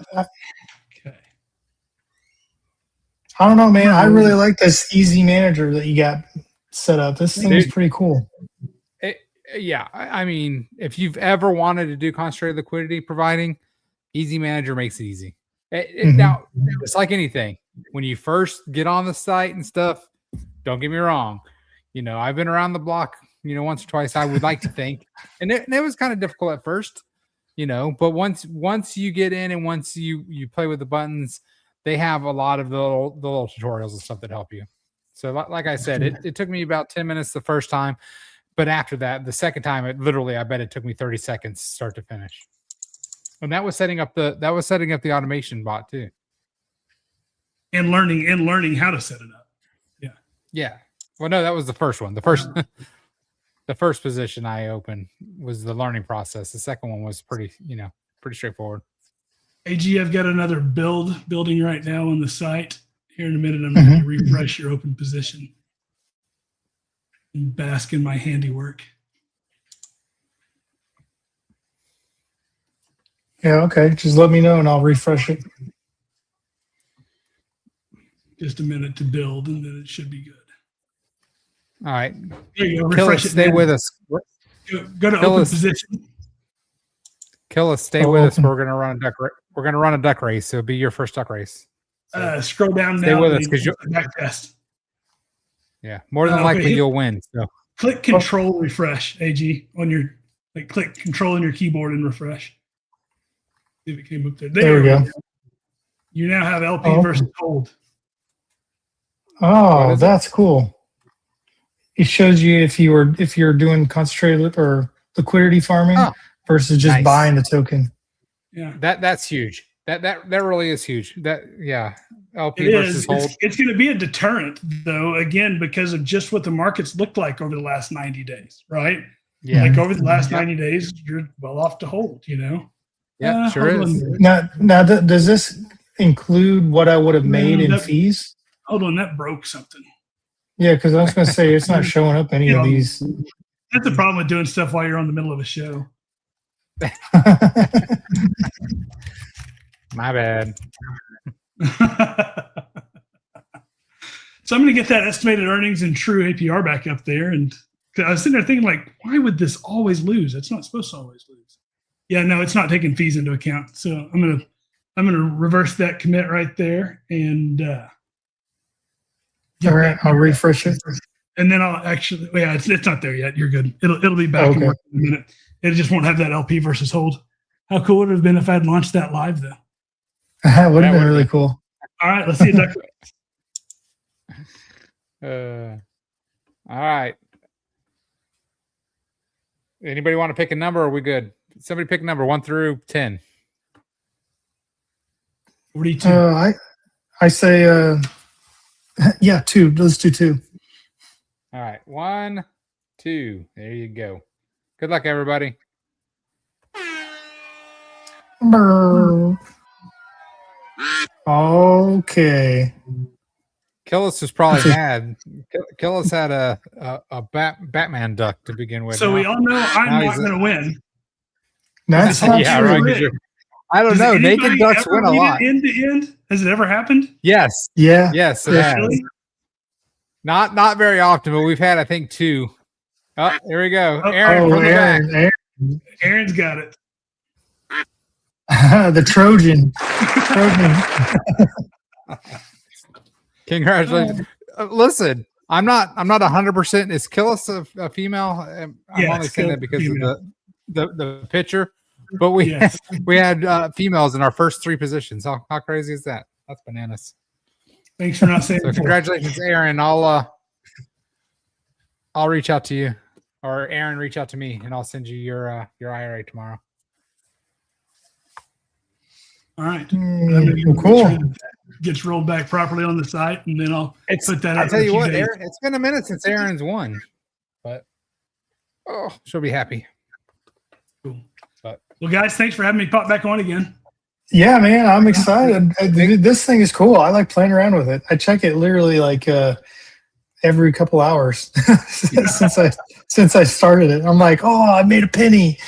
I don't know, man. I really like this easy manager that you got set up. This thing is pretty cool. Yeah, I mean, if you've ever wanted to do concentrated liquidity providing, Easy Manager makes it easy. Now, it's like anything. When you first get on the site and stuff, don't get me wrong. I've been around the block, once or twice. I would like to think, and it was kind of difficult at first, but once you get in and once you play with the buttons, they have a lot of the little tutorials and stuff that help you. So, like I said, it took me about 10 minutes the first time. But after that, the second time, I bet it took me 30 seconds start to finish. And that was setting up the automation bot too. And learning how to set it up. Yeah. Yeah. Well, no, that was the first one. The first position I opened was the learning process. The second one was pretty straightforward. AG, I've got another building right now on the site. Here in a minute, I'm going to refresh your open position. And bask in my handiwork. Yeah, okay. Just let me know and I'll refresh it. Just a minute to build, and then it should be good. All right. There you go. Kill Refresh us, it. stay with us. Go to open position. Kill us, stay with us. We're gonna run a duck. We're gonna run a duck race. So it'll be your first duck race. So Scroll down. stay with us because you back test. Yeah, more than likely you'll win. So click Control refresh, AG, on your click Control on your keyboard and refresh. See if it came up there. There we go. You now have LP versus hold. Oh, that's cool. It shows you if you're doing concentrated or liquidity farming versus just buying the token. Yeah, that's huge. That really is huge. LP it versus is. hold. It's going to be a deterrent, though, again, because of just what the markets looked like over the last 90 days, right? Yeah. Like over the last 90 days, you're well off to hold, Yeah, sure is. Now, does this include what I would have made in fees? Hold on, that broke something. Yeah, because I was going to say it's not showing up any of these. That's the problem with doing stuff while you're on the middle of a show. My bad. So I'm going to get that estimated earnings and true APR back up there. And I was sitting there thinking, like, why would this always lose? It's not supposed to always lose. Yeah, no, it's not taking fees into account. So I'm gonna reverse that commit right there, and all right, I'll refresh it. And then I'll actually, it's not there yet. You're good. It'll be back in a minute. It just won't have that LP versus hold. How cool would it have been if I'd launched that live though? That would have been really cool. All right, let's see a duck. All right. Anybody want to pick a number? Or are we good? Somebody pick a number 1 through 10. 42. I say, 2. Let's do 2. All right, 1, 2. There you go. Good luck, everybody. Okay. Killis has probably had Killis had a Batman duck to begin with. So now, we all know I'm not going to win. That's not yeah, true. right. I don't know. Naked ducks win a lot. End to end? Has it ever happened? Yes. Yeah. Yes, it has. Really? Not very often, but we've had, I think, 2. Oh, here we go. Aaron from the back. Aaron's got it. The Trojan. Congratulations. Listen, I'm not 100%. Is Killis a female? I'm only saying that because of the picture. But we had females in our first 3 positions. How crazy is that? That's bananas. Thanks for not saying. So congratulations, Aaron. I'll reach out to you, or Aaron reach out to me, and I'll send you your IRA tomorrow. All right. Cool. Sure gets rolled back properly on the site, and then I'll put that. I'll tell you what, Aaron, it's been a minute since Aaron's won, but she'll be happy. Cool. Well, guys, thanks for having me pop back on again. Yeah, man, I'm excited. This thing is cool. I like playing around with it. I check it literally like every couple hours since I started it. I'm like, oh, I made a penny.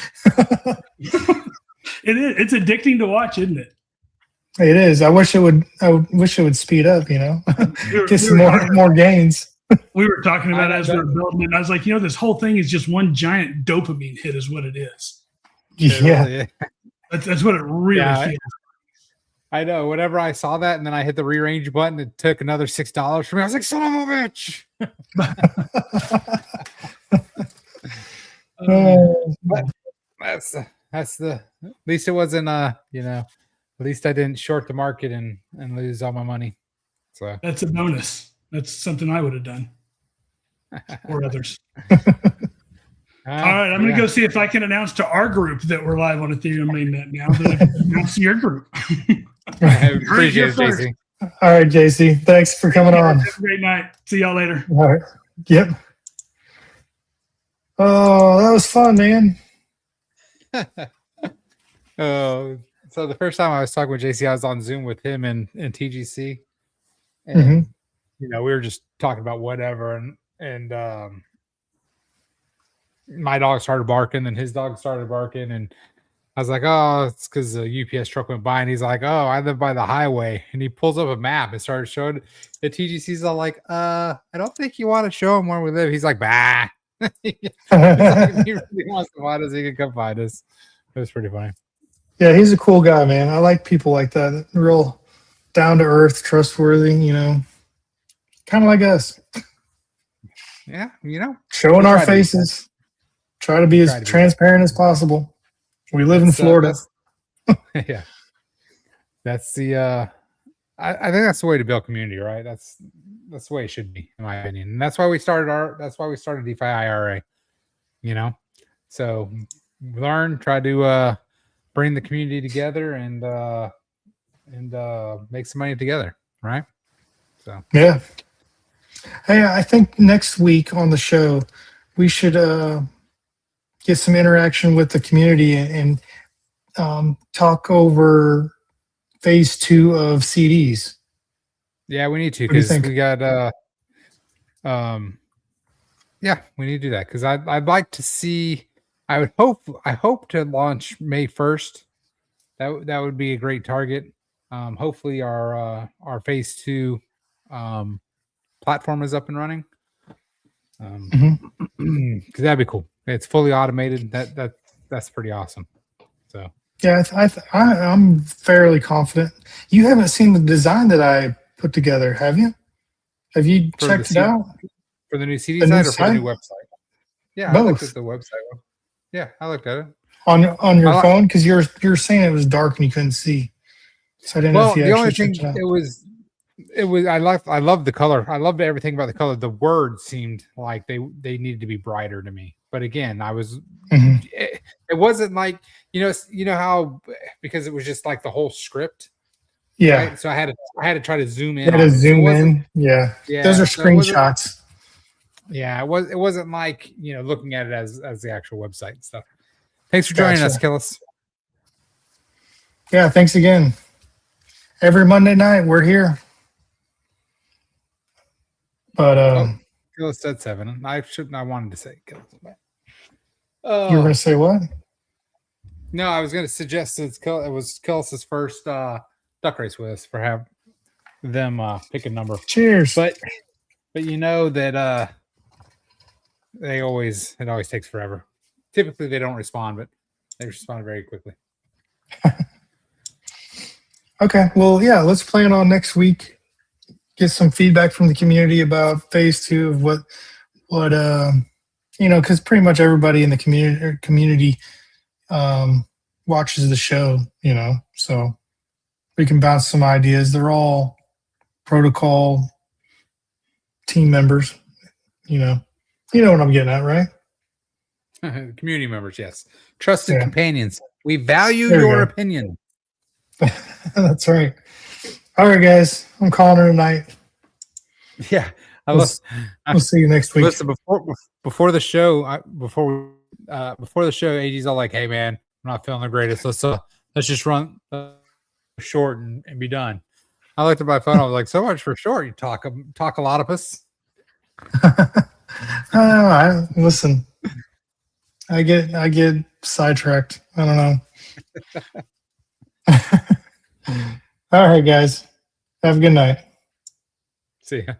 It is. It's addicting to watch, isn't it? It is. I wish it would speed up. Get some more gains. We were talking about it as we were building it. And I was like, this whole thing is just one giant dopamine hit, is what it is. Yeah. Really, That's what it really feels. I know. Whenever I saw that, and then I hit the rearrange button, it took another $6 from me. I was like, "Son of a bitch!" But that's the. At least it wasn't. At least I didn't short the market and lose all my money. So that's a bonus. That's something I would have done, or others. All right, I'm going to go see if I can announce to our group that we're live on Ethereum mainnet now. That I've announced to your group. I appreciate it, JC. All right, JC. Thanks for coming on. Have a great night. See y'all later. All right. Yep. Oh, that was fun, man. Oh, so the first time I was talking with JC, I was on Zoom with him and TGC, and we were just talking about whatever, and my dog started barking, and his dog started barking, and I was like, "Oh, it's because the UPS truck went by," and he's like, "Oh, I live by the highway," and he pulls up a map and started showing the TGC's all like, "I don't think you want to show him where we live." He's like, "Bah." He's like, if he really wants to find us, he can come find us. It was pretty funny. Yeah, he's a cool guy, man. I like people like that. Real down to earth, trustworthy, kind of like us. Yeah, showing our faces. Try to be as transparent as possible. We live in Florida. Yeah. That's the I think that's the way to build community, right? That's the way it should be, in my opinion. And that's why we started DeFi IRA. So learn, try to bring the community together and make some money together, right? So yeah. Hey, I think next week on the show we should get some interaction with the community and talk over phase 2 of CDs. Yeah, we need to, because we got we need to do that, because I'd like to see. I hope to launch May 1st. That would be a great target. Hopefully our phase 2 platform is up and running. Because that'd be cool. It's fully automated. That's pretty awesome. So yeah, I'm fairly confident. You haven't seen the design that I put together, have you? Have you checked it out for the new CD site or for the new website? Yeah, both. I looked at the website. Yeah, I looked at it on your phone, because you're saying it was dark and you couldn't see. So I didn't know if you the only actually thing checked it out. it was I loved the color. I loved everything about the color. The words seemed like they needed to be brighter to me. But again, I was it wasn't like you know how, because it was just like the whole script. Yeah. Right? So I had to try to zoom in. You had to zoom in. Yeah. Those are screenshots. Yeah, it wasn't like looking at it as the actual website and stuff. Thanks for joining us, Killis. Yeah, thanks again. Every Monday night we're here. But Killis said 7. I wanted to say Killis. You were gonna say what? No, I was gonna suggest it was Killis's first duck race with us, for have them pick a number. Cheers. But that it always takes forever. Typically they don't respond, but they respond very quickly. Okay. Well, yeah, let's plan on next week. Get some feedback from the community about phase 2 of what because pretty much everybody in the community watches the show, so we can bounce some ideas. They're all protocol team members, you know what I'm getting at, right? Community members, yes. Trusted companions. We value your opinion. That's right. All right, guys. I'm calling her tonight. Yeah. We'll see you next week. Listen, before the show, before the show, AG's all like, "Hey, man, I'm not feeling the greatest. Let's just run short and be done." I looked at my phone. I was like, "So much for short. You talk a lot of us." Listen, I get sidetracked. I don't know. All right, guys. Have a good night. See ya.